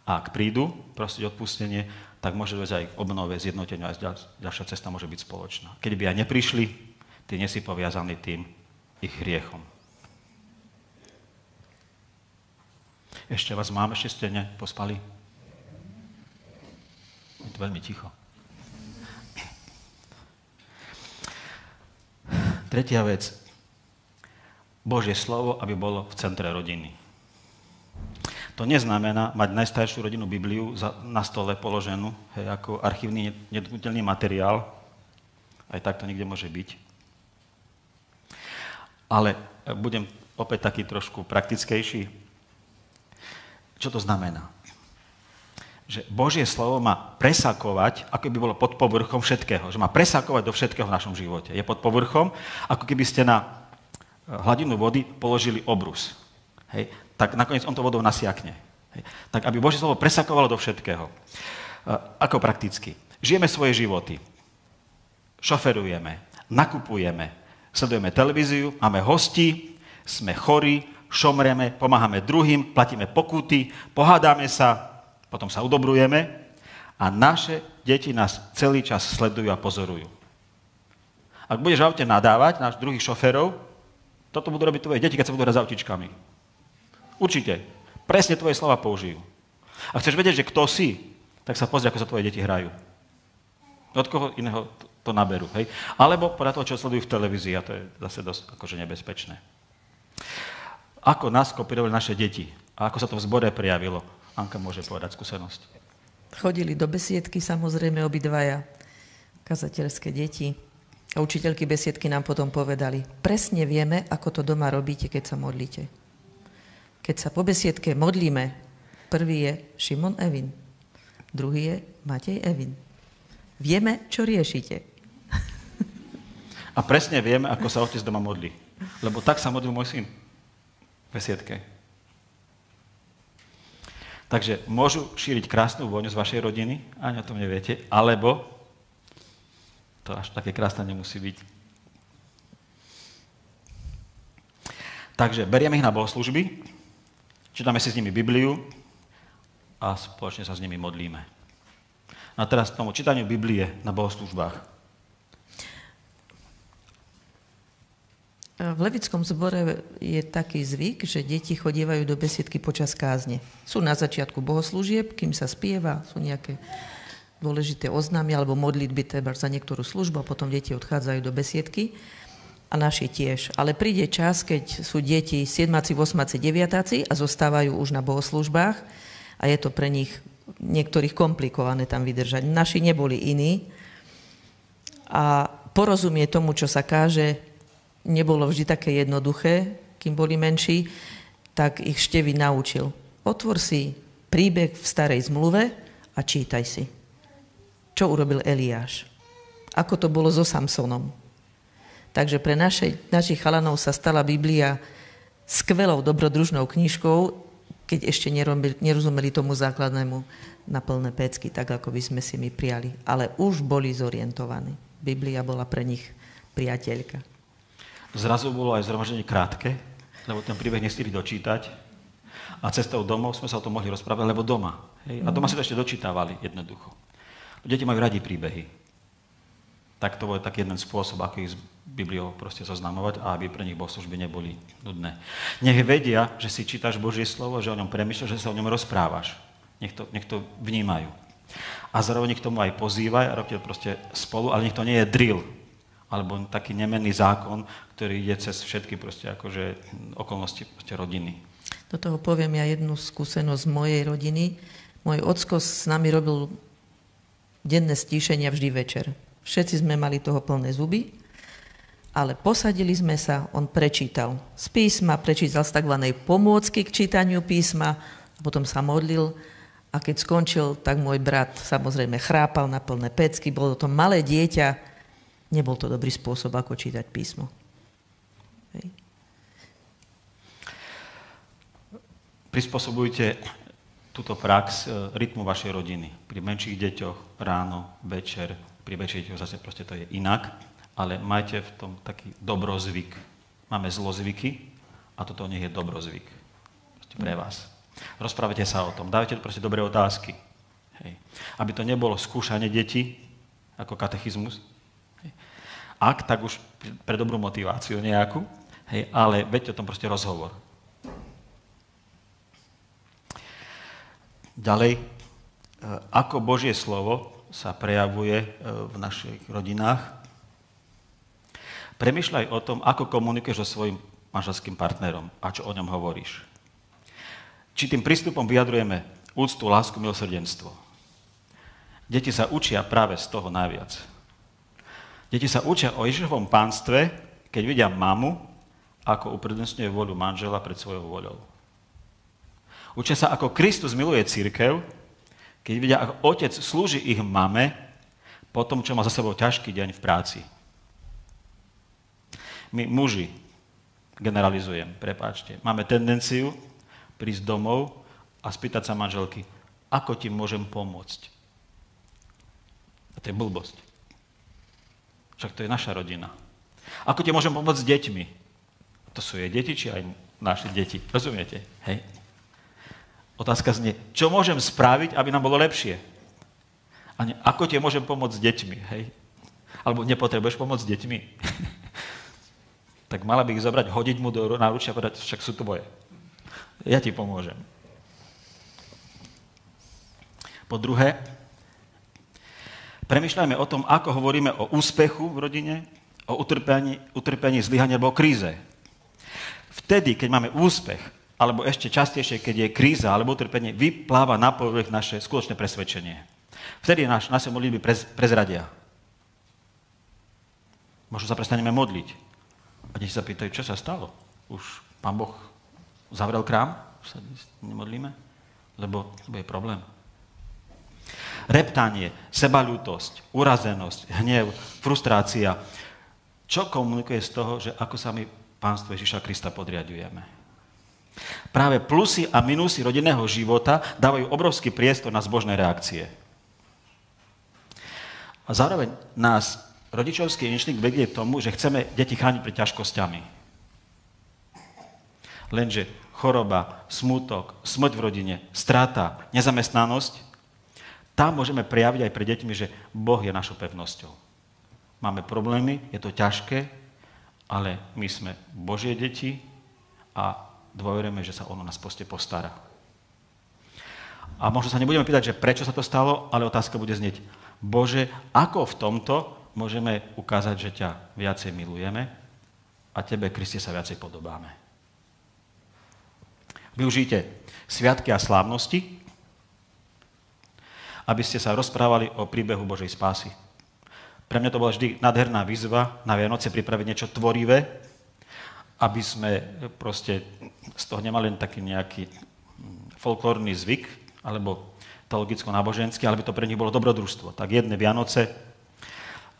A ak prídu prosiť odpustenie, tak môže dojsť aj k obnove, zjednoteniu a ďalšia cesta môže byť spoločná. Keď by aj neprišli, ty nie si poviazaný tým ich hriechom. Ešte vás máme, ešte ste pospali? Je to veľmi ticho. Tretia vec. Božie slovo, aby bolo v centre rodiny. To neznamená mať najstaršiu rodinnú Bibliu na stole položenú, ako archívny nedotknuteľný materiál. Aj tak to niekde môže byť. Ale budem opäť taký trošku praktickejší. Čo to znamená? Že Božie slovo má presakovať, ako by bolo pod povrchom všetkého. Že má presakovať do všetkého v našom živote. Je pod povrchom, ako keby ste na hladinu vody položili obrus. Hej? Tak nakoniec on to vodou nasiakne. Hej? Tak aby Božie slovo presakovalo do všetkého. Ako prakticky? Žijeme svoje životy. Šoferujeme, nakupujeme, sledujeme televíziu, máme hosti, sme chorí, šomreme, pomáhame druhým, platíme pokuty, pohádame sa, potom sa udobrujeme a naše deti nás celý čas sledujú a pozorujú. Ak budeš v aute nadávať náš druhých šoférov, toto budú robiť tvoje deti, keď sa budú hrať s autičkami. Určite. Presne tvoje slova použijú. A chceš vedieť, že kto si, tak sa pozri, ako sa tvoje deti hrajú. Od koho iného to naberú. Hej? Alebo podľa toho, čo sledujú v televízii, a to je zase dosť akože nebezpečné. Ako nás kopírovali naše deti a ako sa to v zbore prijavilo? Anka môže povedať skúsenosť. Chodili do besiedky, samozrejme obidvaja, kazateľské deti. A učiteľky besiedky nám potom povedali, presne vieme, ako to doma robíte, keď sa modlíte. Keď sa po besiedke modlíme, prvý je Šimon Evin, druhý je Matej Evin. Vieme, čo riešite. A presne vieme, ako sa otec doma modlí. Lebo tak sa modlil môj syn. Besiedke. Takže môžu šíriť krásnu vôňu z vašej rodiny, ani o tom neviete, alebo to až také krásne nemusí byť. Takže berieme ich na bohoslužby, čítame si s nimi Bibliu a spoločne sa s nimi modlíme. A teraz k tomu čítaniu Biblie na bohoslužbách. V levickom zbore je taký zvyk, že deti chodievajú do besiedky počas kázne. Sú na začiatku bohoslúžieb, kým sa spieva, sú nejaké dôležité oznámy alebo modlitby treba za niektorú službu a potom deti odchádzajú do besiedky. a naši tiež. Ale príde čas, keď sú deti 7., 8., 9. a zostávajú už na bohoslúžbách a je to pre nich niektorých komplikované tam vydržať. Naši neboli iní a porozumie tomu, čo sa káže, nebolo vždy také jednoduché, kým boli menší, tak ich Števy naučil. Otvor si príbeh v starej zmluve a čítaj si. Čo urobil Eliáš? Ako to bolo so Samsonom? Takže pre našich chalanov sa stala Biblia skvelou dobrodružnou knižkou, keď ešte nerozumeli tomu základnému na plné pécky, tak ako by sme si my prijali. Ale už boli zorientovaní. Biblia bola pre nich priateľka. Zrazu bolo aj zhromaždenie krátke, lebo ten príbeh nestihli dočítať. A cestou domov sme sa o tom mohli rozprávať, lebo doma. Hej? A doma si to ešte dočítavali jednoducho. Deti majú radi príbehy. Tak to bol taký jeden spôsob, ako ich s Bibliou proste zoznamovať a aby pre nich bohoslužby neboli nudné. Nech vedia, že si čítaš Božie slovo, že o ňom premýšľaš, že sa o ňom rozprávaš. Nech to vnímajú. A zároveň k tomu aj pozývaj a robte to proste spolu, ale nech to nie je drill. Alebo taký nemenný zákon, ktorý ide cez všetky proste akože okolnosti proste rodiny. Do toho poviem ja jednu skúsenosť z mojej rodiny. Môj ocko s nami robil denné stíšenia vždy večer. Všetci sme mali toho plné zuby, ale posadili sme sa, on prečítal z písma, prečítal z tzv. Pomôcky k čítaniu písma, a potom sa modlil a keď skončil, tak môj brat samozrejme chrápal na plné pecky, bolo to malé dieťa. Nebol to dobrý spôsob, ako čítať písmo. Hej. Prispôsobujte túto prax rytmu vašej rodiny. Pri menších deťoch ráno, večer, pri väčších deťoch zase proste to je inak, ale majte v tom taký dobrozvyk. Máme zlozvyky a toto nech je dobrozvyk. Proste pre vás. Rozprávajte sa o tom, dávajte proste dobré otázky. Hej. Aby to nebolo skúšanie detí, ako katechizmus, ak, tak už pre dobrú motiváciu nejakú, hej, ale veďte o tom proste rozhovor. Ďalej, ako Božie slovo sa prejavuje v našich rodinách. Premýšľaj o tom, ako komunikuješ so svojím manželským partnerom a čo o ňom hovoríš. Či tým prístupom vyjadrujeme úctu, lásku, milosrdenstvo. Deti sa učia práve z toho najviac. Deti sa učia o Ježišovom pánstve, keď vidia mamu, ako uprednostňuje voľu manžela pred svojou voľou. Učia sa, ako Kristus miluje cirkev, keď vidia, ako otec slúži ich mame, po tom, čo má za sebou ťažký deň v práci. My, muži, generalizujem, prepáčte, máme tendenciu prísť domov a spýtať sa manželky, ako ti môžem pomôcť. A to je blbosť. Však to je naša rodina. Ako ti môžem pomôcť s deťmi? To sú jej deti, či aj naše deti? Rozumiete? Hej. Otázka znie, čo môžem spraviť, aby nám bolo lepšie? A nie, ako ti môžem pomôcť s deťmi? Hej. Alebo nepotrebuješ pomôcť s deťmi? Tak mala by ich zobrať, hodiť mu do náručia a povedať, však sú tvoje. Ja ti pomôžem. Po druhé, premýšľajme o tom, ako hovoríme o úspechu v rodine, o utrpení, zlyhaní alebo o kríze. Vtedy, keď máme úspech, alebo ešte častejšie, keď je kríza alebo utrpenie, vypláva na povrch naše skutočné presvedčenie. Vtedy naše modlitby prezradia. Možno sa prestaneme modliť. A deti sa pýtajú, čo sa stalo? Už Pán Boh zavrel krám? Už sa nemodlíme? Lebo je problém. Reptanie, sebaľútosť, urazenosť, hnev, frustrácia. Čo komunikuje z toho, že ako sa my pánstvu Ježiša Krista podriadujeme? Práve plusy a minusy rodinného života dávajú obrovský priestor na zbožné reakcie. A zároveň nás rodičovský inštinkt vedie k tomu, že chceme deti chrániť pred ťažkosťami. Lenže choroba, smútok, smrť v rodine, strata, nezamestnanosť, tam môžeme prejaviť aj pre deťmi, že Boh je našou pevnosťou. Máme problémy, je to ťažké, ale my sme Božie deti a dôverujeme, že sa ono nás proste postará. A možno sa nebudeme pýtať, že prečo sa to stalo, ale otázka bude znieť, Bože, ako v tomto môžeme ukázať, že ťa viacej milujeme a tebe, Kriste, sa viacej podobáme. Využite sviatky a slávnosti, aby ste sa rozprávali o príbehu Božej spásy. Pre mňa to bola vždy nádherná výzva na Vianoce pripraviť niečo tvorivé, aby sme proste z toho nemali len taký nejaký folklórny zvyk, alebo teologicko-náboženský, ale by to pre nich bolo dobrodružstvo. Tak jedné Vianoce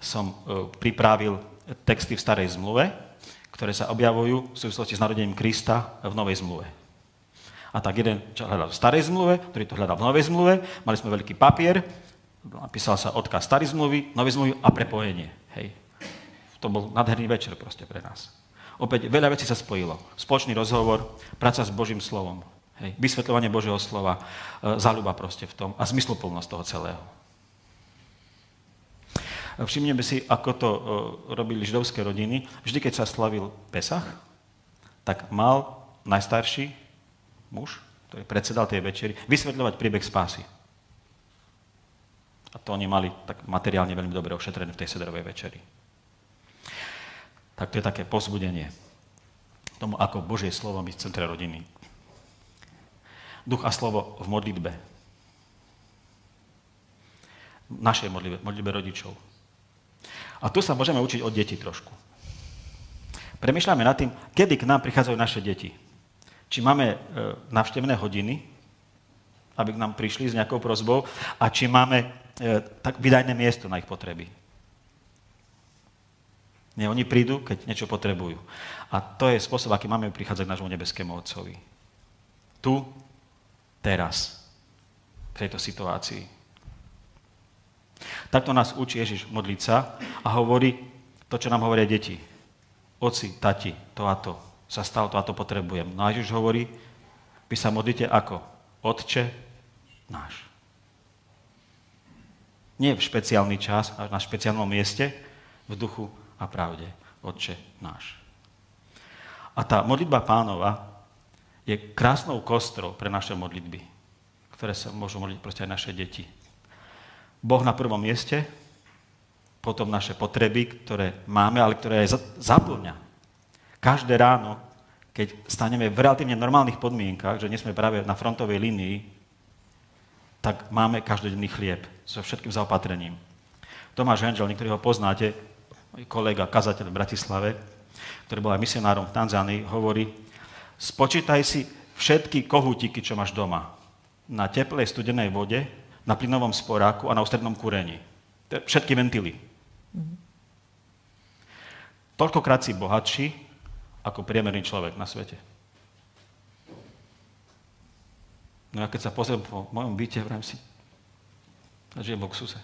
som pripravil texty v Starej zmluve, ktoré sa objavujú v súvislosti s narodením Krista v Novej zmluve. A tak jeden hľadal v Starej zmluve, ktorý to hľadal v Novej zmluve, mali sme veľký papier, napísal sa odkaz Starej zmluvy, Novej zmluvy a prepojenie. Hej. To bol nádherný večer proste pre nás. Opäť veľa vecí sa spojilo. Spoločný rozhovor, práca s Božím slovom, hej. Vysvetľovanie Božieho slova, záľuba proste v tom a zmysluplnosť toho celého. Všimneme si, ako to robili židovské rodiny. Vždy, keď sa slavil Pesach, tak mal najstarší muž, ktorý predsedal tej večeri, vysvetľovať príbeh spásy. A to oni mali tak materiálne veľmi dobre ošetrené v tej sederovej večeri. Tak to je také povzbudenie tomu, ako Božie slovo byť v centre rodiny. Duch a slovo v modlitbe. V našej modlitbe rodičov. A tu sa môžeme učiť od detí trošku. Premýšľame nad tým, kedy k nám prichádzajú naše deti. Či máme návštevné hodiny, aby k nám prišli s nejakou prosbou, a či máme tak vydajné miesto na ich potreby. Nie, oni prídu, keď niečo potrebujú. A to je spôsob, aký máme prichádzať k nášmu nebeskému Otcovi. Tu, teraz, v tejto situácii. Takto nás učí Ježiš modliť sa a hovorí to, čo nám hovoria deti. Oci, tati, to a to sa stalo, to a to potrebujem. No a Ježiš hovorí, vy sa modlíte ako? Otče náš. Nie v špeciálny čas, až na špeciálnom mieste, v duchu a pravde. Otče náš. A tá modlitba Pánova je krásnou kostrou pre naše modlitby, ktoré sa môžu modliť proste aj naše deti. Boh na prvom mieste, potom naše potreby, ktoré máme, ale ktoré aj zaplňa. Každé ráno, keď staneme v relatívne normálnych podmienkach, že nie sme práve na frontovej línii, tak máme každodenný chlieb so všetkým zaopatrením. Tomáš Henžel, niektorí ho poznáte, môj kolega, kazateľ v Bratislave, ktorý bol aj misionárom v Tanzánii, hovorí, spočítaj si všetky kohútiky, čo máš doma. Na teplej, studenej vode, na plynovom sporáku a na ústrednom kúrení. Všetky ventily. Toľkokrát si bohatší, ako priemerný človek na svete. No ja keď sa pozriem po mojom byte, vrajím si, ja žijem v luxuse.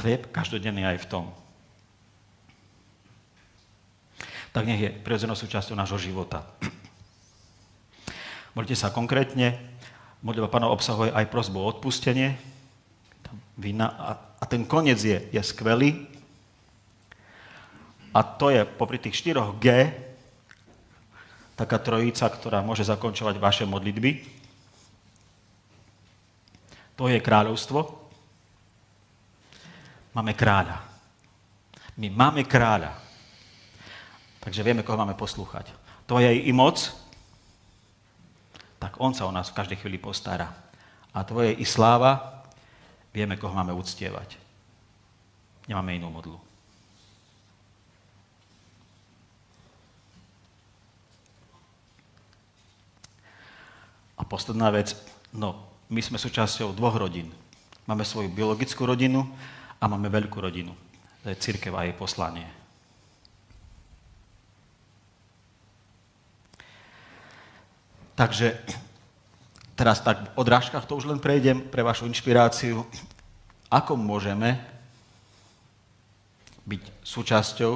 Chlieb každodenný aj v tom. Tak nech je prirodzenou súčasťou nášho života. Modlite sa konkrétne, modlitba Pánova obsahuje aj prosbu o odpustenie, vina a ten koniec je skvelý. A to je popri tých 4 G taká trojica, ktorá môže zakončovať vaše modlitby. To je kráľovstvo. Máme kráľa. My máme kráľa. Takže vieme, koho máme poslúchať. To je i moc, tak on sa o nás v každej chvíli postará. A to je i sláva, vieme, koho máme uctievať. Nemáme inú modlu. A posledná vec, my sme súčasťou 2 rodín. Máme svoju biologickú rodinu a máme veľkú rodinu. To je cirkev a jej poslanie. Takže teraz tak o drážkach to už len prejdem pre vašu inšpiráciu. Ako môžeme byť súčasťou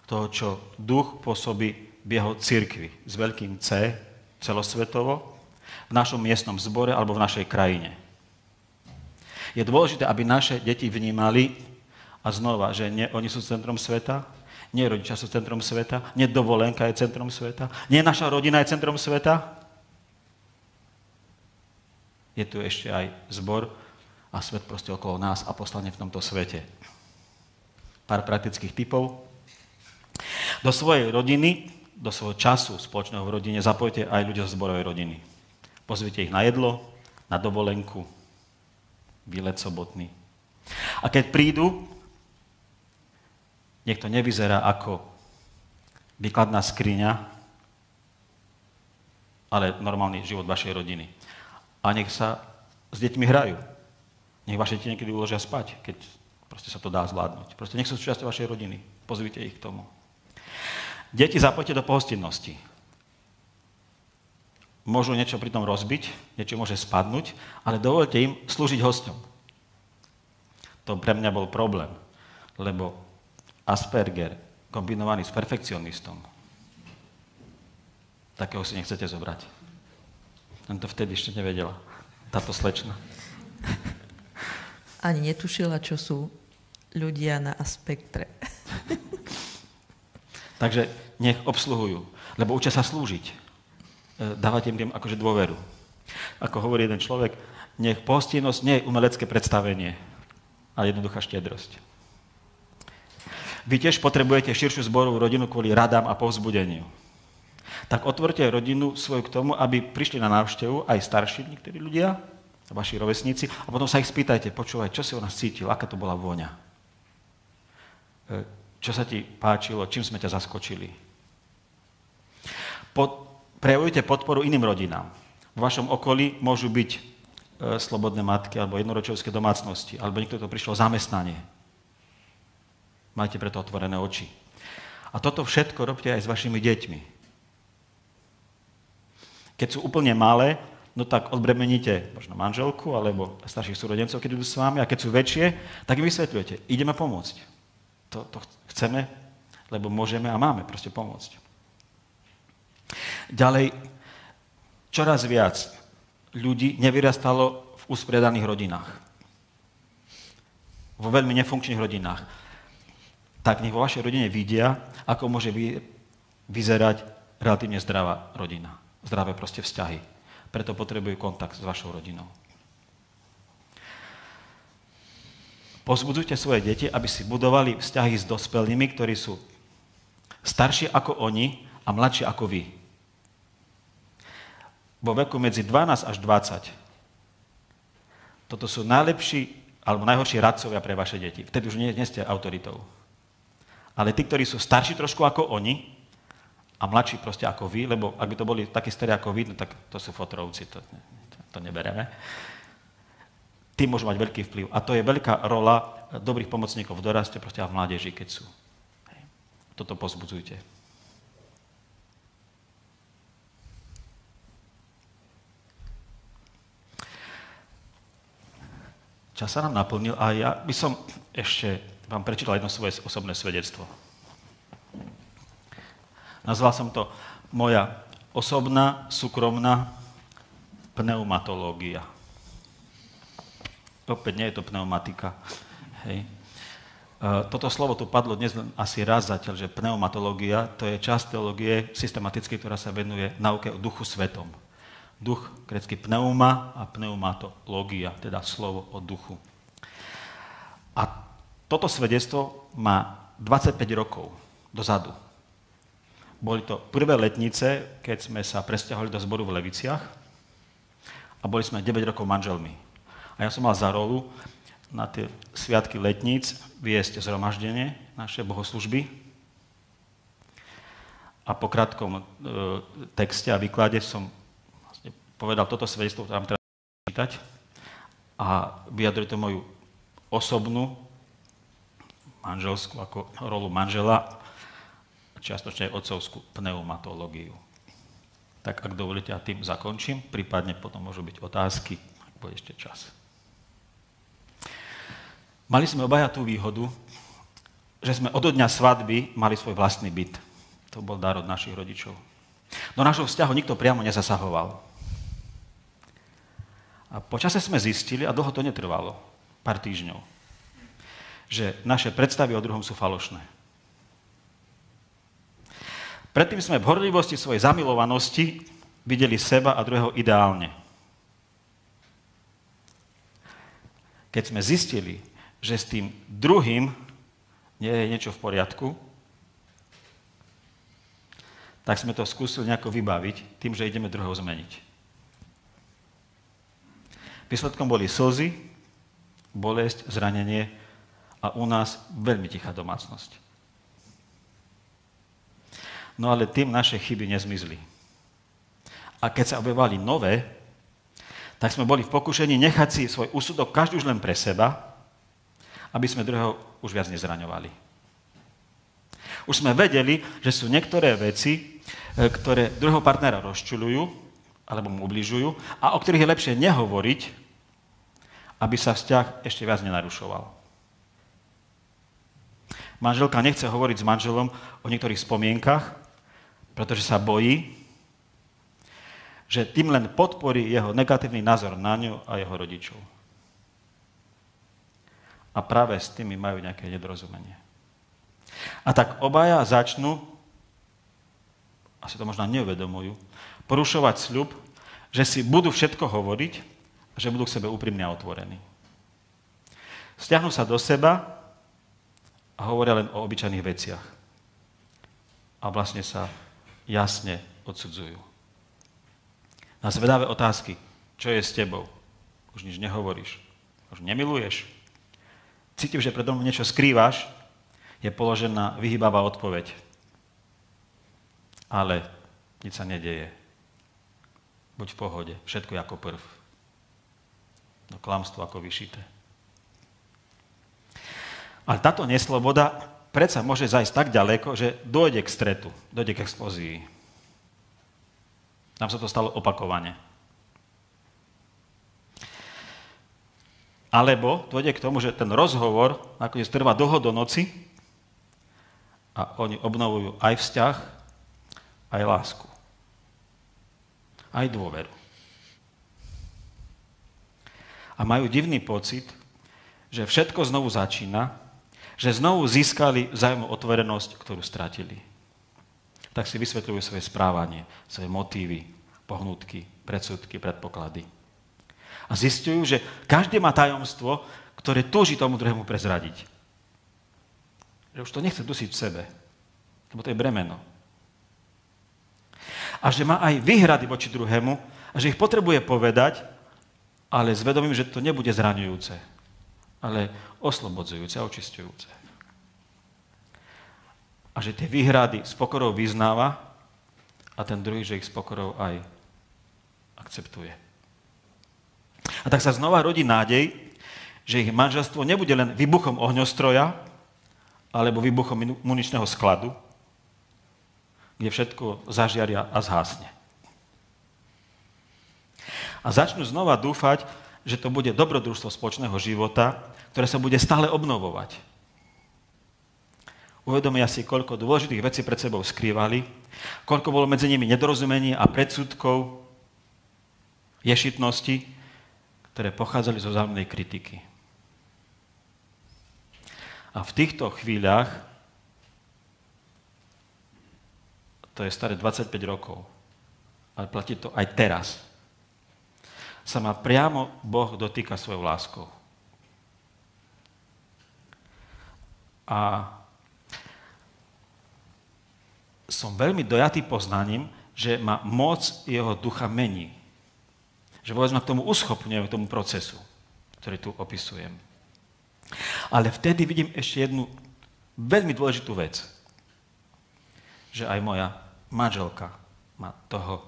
toho, čo duch pôsobí v jeho cirkvi s veľkým C, celosvetovo, v našom miestnom zbore alebo v našej krajine. Je dôležité, aby naše deti vnímali, a znova, že nie oni sú centrom sveta, nie rodičia sú centrom sveta, nie dovolenka je centrom sveta, nie naša rodina je centrom sveta. Je tu ešte aj zbor a svet proste okolo nás a poslanie v tomto svete. Pár praktických tipov. Do svojej rodiny, do svojho času spoločného v rodine zapojte aj ľudia z zborovej rodiny. Pozvite ich na jedlo, na dovolenku, výlet sobotný. A keď prídu, nech to nevyzerá ako výkladná skriňa, ale normálny život vašej rodiny. A nech sa s deťmi hrajú. Nech vaše deti niekedy uložia spať, keď proste sa to dá zvládnuť. Proste nech sú súčasťou vašej rodiny. Pozvite ich k tomu. Deti zapojte do pohostinnosti. Môžu niečo pri tom rozbiť, niečo môže spadnúť, ale dovolte im slúžiť hosťom. To pre mňa bol problém, lebo Asperger kombinovaný s perfekcionistom, takého si nechcete zobrať. Len to vtedy ešte nevedela, táto slečna. Ani netušila, čo sú ľudia na aspektre. Takže nech obsluhujú, lebo učia sa slúžiť. Dávate im tým akože dôveru. Ako hovorí jeden človek, nech pohostinnosť nie je umelecké predstavenie, ale jednoduchá štiedrosť. Vy tiež potrebujete širšiu zborovú rodinu kvôli radám a povzbudeniu. Tak otvorte rodinu svoju k tomu, aby prišli na návštevu aj starší niektorí ľudia, vaši rovesníci, a potom sa ich spýtajte, počúvaj, čo si o nás cítil, aká to bola vôňa. Čo sa ti páčilo, čím sme ťa zaskočili. Prejavujte podporu iným rodinám. V vašom okolí môžu byť slobodné matky alebo jednoročovské domácnosti, alebo niekto, kto prišiel o zamestnanie. Majte preto otvorené oči. A toto všetko robte aj s vašimi deťmi. Keď sú úplne malé, no tak odbremeníte možno manželku alebo starších súrodencov, keď idú s vami, a keď sú väčšie, tak im vysvetľujete, ideme pomôcť. To chceme, lebo môžeme a máme proste pomôcť. Ďalej, čoraz viac ľudí nevyrastalo v usporiadaných rodinách. Vo veľmi nefunkčných rodinách. Tak nech vo vašej rodine vidia, ako môže vyzerať relatívne zdravá rodina. Zdravé proste vzťahy. Preto potrebujú kontakt s vašou rodinou. Povzbudzujte svoje deti, aby si budovali vzťahy s dospelými, ktorí sú starší ako oni a mladší ako vy. Vo veku medzi 12 až 20. Toto sú najlepší alebo najhorší radcovia pre vaše deti. Vtedy už nie ste autoritou. Ale tí, ktorí sú starší trošku ako oni a mladší proste ako vy, lebo ak by to boli takí starí ako vy, no tak to sú fotrovci, to nebereme. Tí môžu mať veľký vplyv. A to je veľká rola dobrých pomocníkov v doraste, proste a v mládeži, keď sú. Toto povzbudzujte. Čas sa nám naplnil a ja by som ešte vám prečítal jedno svoje osobné svedectvo. Nazval som to moja osobná, súkromná pneumatológia. Opäť nie je to pneumatika. Hej. Toto slovo tu padlo dnes asi raz zatiaľ, že pneumatológia to je časť teológie systematicky, ktorá sa venuje nauke o duchu svetom. Duch, grécky pneuma a pneumatológia, teda slovo o duchu. A toto svedectvo má 25 rokov dozadu. Boli to prvé letnice, keď sme sa presťahovali do zboru v Leviciach a boli sme 9 rokov manželmi. A ja som mal za rolu na tie sviatky letníc viesť zhromaždenie, naše bohoslužby. A po krátkom texte a výklade som vlastne povedal toto svedectvo, ktoré vám treba čítať, a vyjadruje to moju osobnú manželskú ako rolu manžela, čiastočne aj otcovskú pneumatológiu. Tak ak dovolíte, a tým zakončím, prípadne potom môžu byť otázky, ak bude ešte čas. Mali sme obaja tú výhodu, že sme od dňa svadby mali svoj vlastný byt. To bol dar od našich rodičov. Do nášho vzťahu nikto priamo nezasahoval. A počase sme zistili, a dlho to netrvalo, pár týždňov, že naše predstavy o druhom sú falošné. Predtým sme v horlivosti svojej zamilovanosti videli seba a druhého ideálne. Keď sme zistili, že s tým druhým nie je niečo v poriadku, tak sme to skúsili nejako vybaviť tým, že ideme druhého zmeniť. Výsledkom boli slzy, bolesť, zranenie a u nás veľmi tichá domácnosť. No ale tým naše chyby nezmizli. A keď sa objavovali nové, tak sme boli v pokušení nechať si svoj úsudok každý už len pre seba, aby sme druhého už viac nezraňovali. Už sme vedeli, že sú niektoré veci, ktoré druhého partnera rozčuľujú alebo mu ubližujú a o ktorých je lepšie nehovoriť, aby sa vzťah ešte viac nenarušoval. Manželka nechce hovoriť s manželom o niektorých spomienkach, pretože sa bojí, že tým len podporí jeho negatívny názor na ňu a jeho rodičov. A práve s tými majú nejaké nedorozumenie. A tak obaja začnú, asi to možno neuvedomujú, porušovať sľub, že si budú všetko hovoriť a že budú k sebe úprimne a otvorení. Stiahnu sa do seba a hovoria len o obyčajných veciach. A vlastne sa jasne odsudzujú. Na zvedavé otázky. Čo je s tebou? Už nič nehovoríš. Už nemiluješ. Cítim, že predo mnou niečo skrývaš, je položená vyhýbavá odpoveď. Ale nič sa nedeje. Buď v pohode. Všetko je ako prv. No klamstvo ako vyšité. Ale táto nesloboda predsa môže zajsť tak ďaleko, že dojde k stretu, dojde k explózii. Nám sa to stalo opakovane. Alebo dojde k tomu, že ten rozhovor nakoniec trvá dlho do noci a oni obnovujú aj vzťah, aj lásku. Aj dôveru. A majú divný pocit, že všetko znovu začína, že znovu získali vzájomnú otvorenosť, ktorú stratili. Tak si vysvetľujú svoje správanie, svoje motívy, pohnutky, predsudky, predpoklady. A zistujú, že každý má tajomstvo, ktoré túži tomu druhému prezradiť. Že už to nechce dusiť v sebe, lebo to je bremeno. A že má aj výhrady voči druhému a že ich potrebuje povedať, ale s vedomím, že to nebude zraňujúce, ale oslobodzujúce a očisťujúce. A že tie výhrady s pokorou vyznáva a ten druhý, že ich s pokorou aj akceptuje. A tak sa znova rodí nádej, že ich manželstvo nebude len výbuchom ohňostroja alebo výbuchom muničného skladu, kde všetko zažiaria a zhasne. A začnú znova dúfať, že to bude dobrodružstvo spoločného života, ktoré sa bude stále obnovovať. Uvedomia si, koľko dôležitých vecí pred sebou skrývali, koľko bolo medzi nimi nedorozumení a predsudkov, ješitnosti, ktoré pochádzali zo vzájomnej kritiky. A v týchto chvíľach, to je staré 25 rokov, ale platí to aj teraz, sa ma priamo Boh dotýka svojou láskou. A som veľmi dojatý poznaním, že ma moc jeho ducha mení. Že vôbec ma k tomu uschopňuje, k tomu procesu, ktorý tu opisujem. Ale vtedy vidím ešte jednu veľmi dôležitú vec. Že aj moja manželka má toho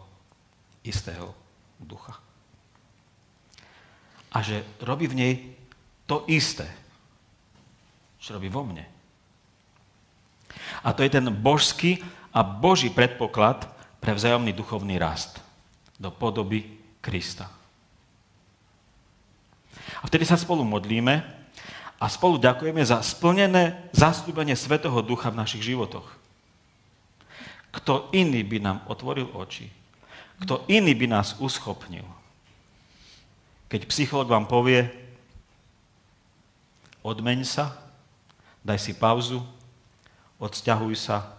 istého ducha. A že robí v nej to isté, čo robí vo mne. A to je ten božský a Boží predpoklad pre vzájomný duchovný rast do podoby Krista. A vtedy sa spolu modlíme a spolu ďakujeme za splnené zasľúbenie Svätého Ducha v našich životoch. Kto iný by nám otvoril oči? Kto iný by nás uschopnil? Keď psycholog vám povie, odmeň sa, daj si pauzu, odsťahuj sa,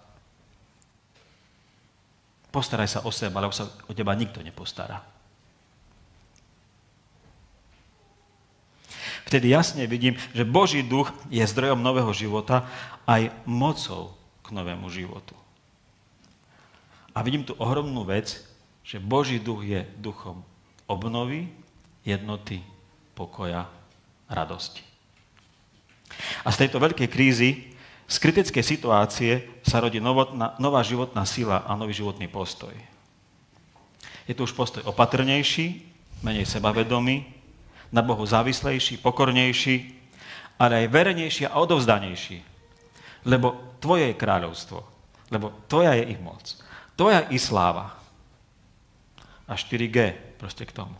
postaraj sa o seba, lebo sa o teba nikto nepostará. Vtedy jasne vidím, že Boží duch je zdrojom nového života aj mocou k novému životu. A vidím tu ohromnú vec, že Boží duch je duchom obnovy, jednoty, pokoja, radosti. A z tejto veľkej krízy, z kritickej situácie sa rodí nová životná sila a nový životný postoj. Je tu už postoj opatrnejší, menej sebavedomý, na Bohu závislejší, pokornejší, ale aj verenejší a odovzdanejší. Lebo tvoje je kráľovstvo, lebo tvoja je ich moc, tvoja je ich sláva. A 4G proste k tomu.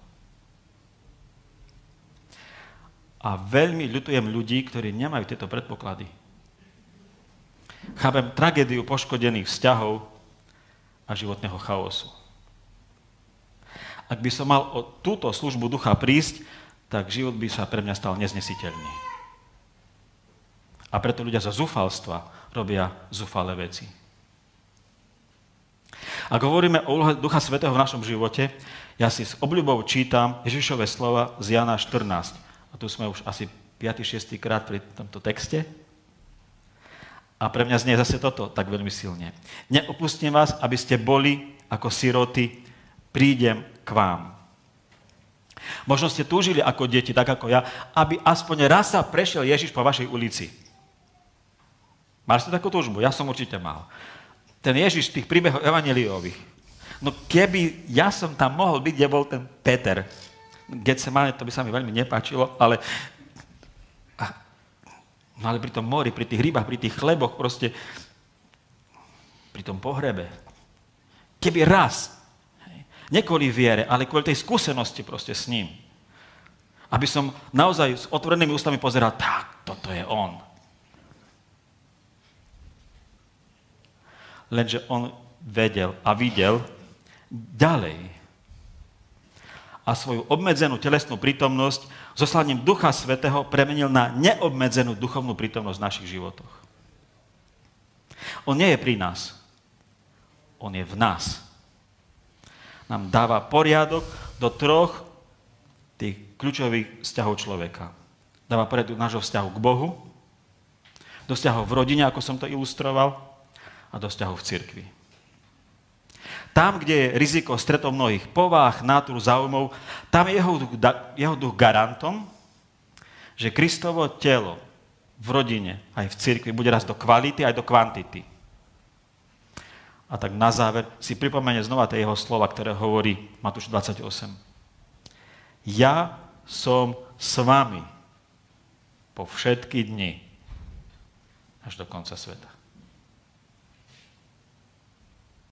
A veľmi ľutujem ľudí, ktorí nemajú tieto predpoklady. Chápem tragédiu poškodených vzťahov a životného chaosu. Ak by som mal o túto službu ducha prísť, tak život by sa pre mňa stal neznesiteľný. A preto ľudia zo zúfalstva robia zúfalé veci. Ak hovoríme o úlohe Ducha Svätého v našom živote, ja si s obľubou čítam Ježišove slova z Jana 14. A tu sme už asi 5. 6. krát pri tomto texte. A pre mňa znie zase toto tak veľmi silne. Neopustím vás, aby ste boli ako siroty, prídem k vám. Možno ste túžili ako deti, tak ako ja, aby aspoň raz sa prešiel Ježiš po vašej ulici. Mali ste takú túžbu? Ja som určite mal. Ten Ježiš z tých príbehov evanjeliových. No keby ja som tam mohol byť, kde bol ten Peter. Getsemane, to by sa mi veľmi nepáčilo, ale pri tom mori, pri tých rybách, pri tých chleboch, proste pri tom pohrebe. Keby raz, nie kvôli viere, ale kvôli tej skúsenosti proste s ním. Aby som naozaj s otvorenými ústami pozeral, tak, toto je on. Lenže on vedel a videl ďalej. A svoju obmedzenú telesnú prítomnosť zoslaním Ducha Svätého premenil na neobmedzenú duchovnú prítomnosť v našich životoch. On nie je pri nás. On je v nás. Nám dáva poriadok do 3 tých kľúčových vzťahov človeka. Dáva poriadok nášho vzťahu k Bohu, do vzťahov v rodine, ako som to ilustroval, a do vzťahov v cirkvi. Tam, kde je riziko stretov mnohých pováh, nátur, záujmov, tam je jeho duch garantom, že Kristovo telo v rodine aj v cirkvi bude rast do kvality aj do kvantity. A tak na záver si pripomenie znova tie jeho slova, ktoré hovorí Matúš 28. Ja som s vami po všetky dni až do konca sveta.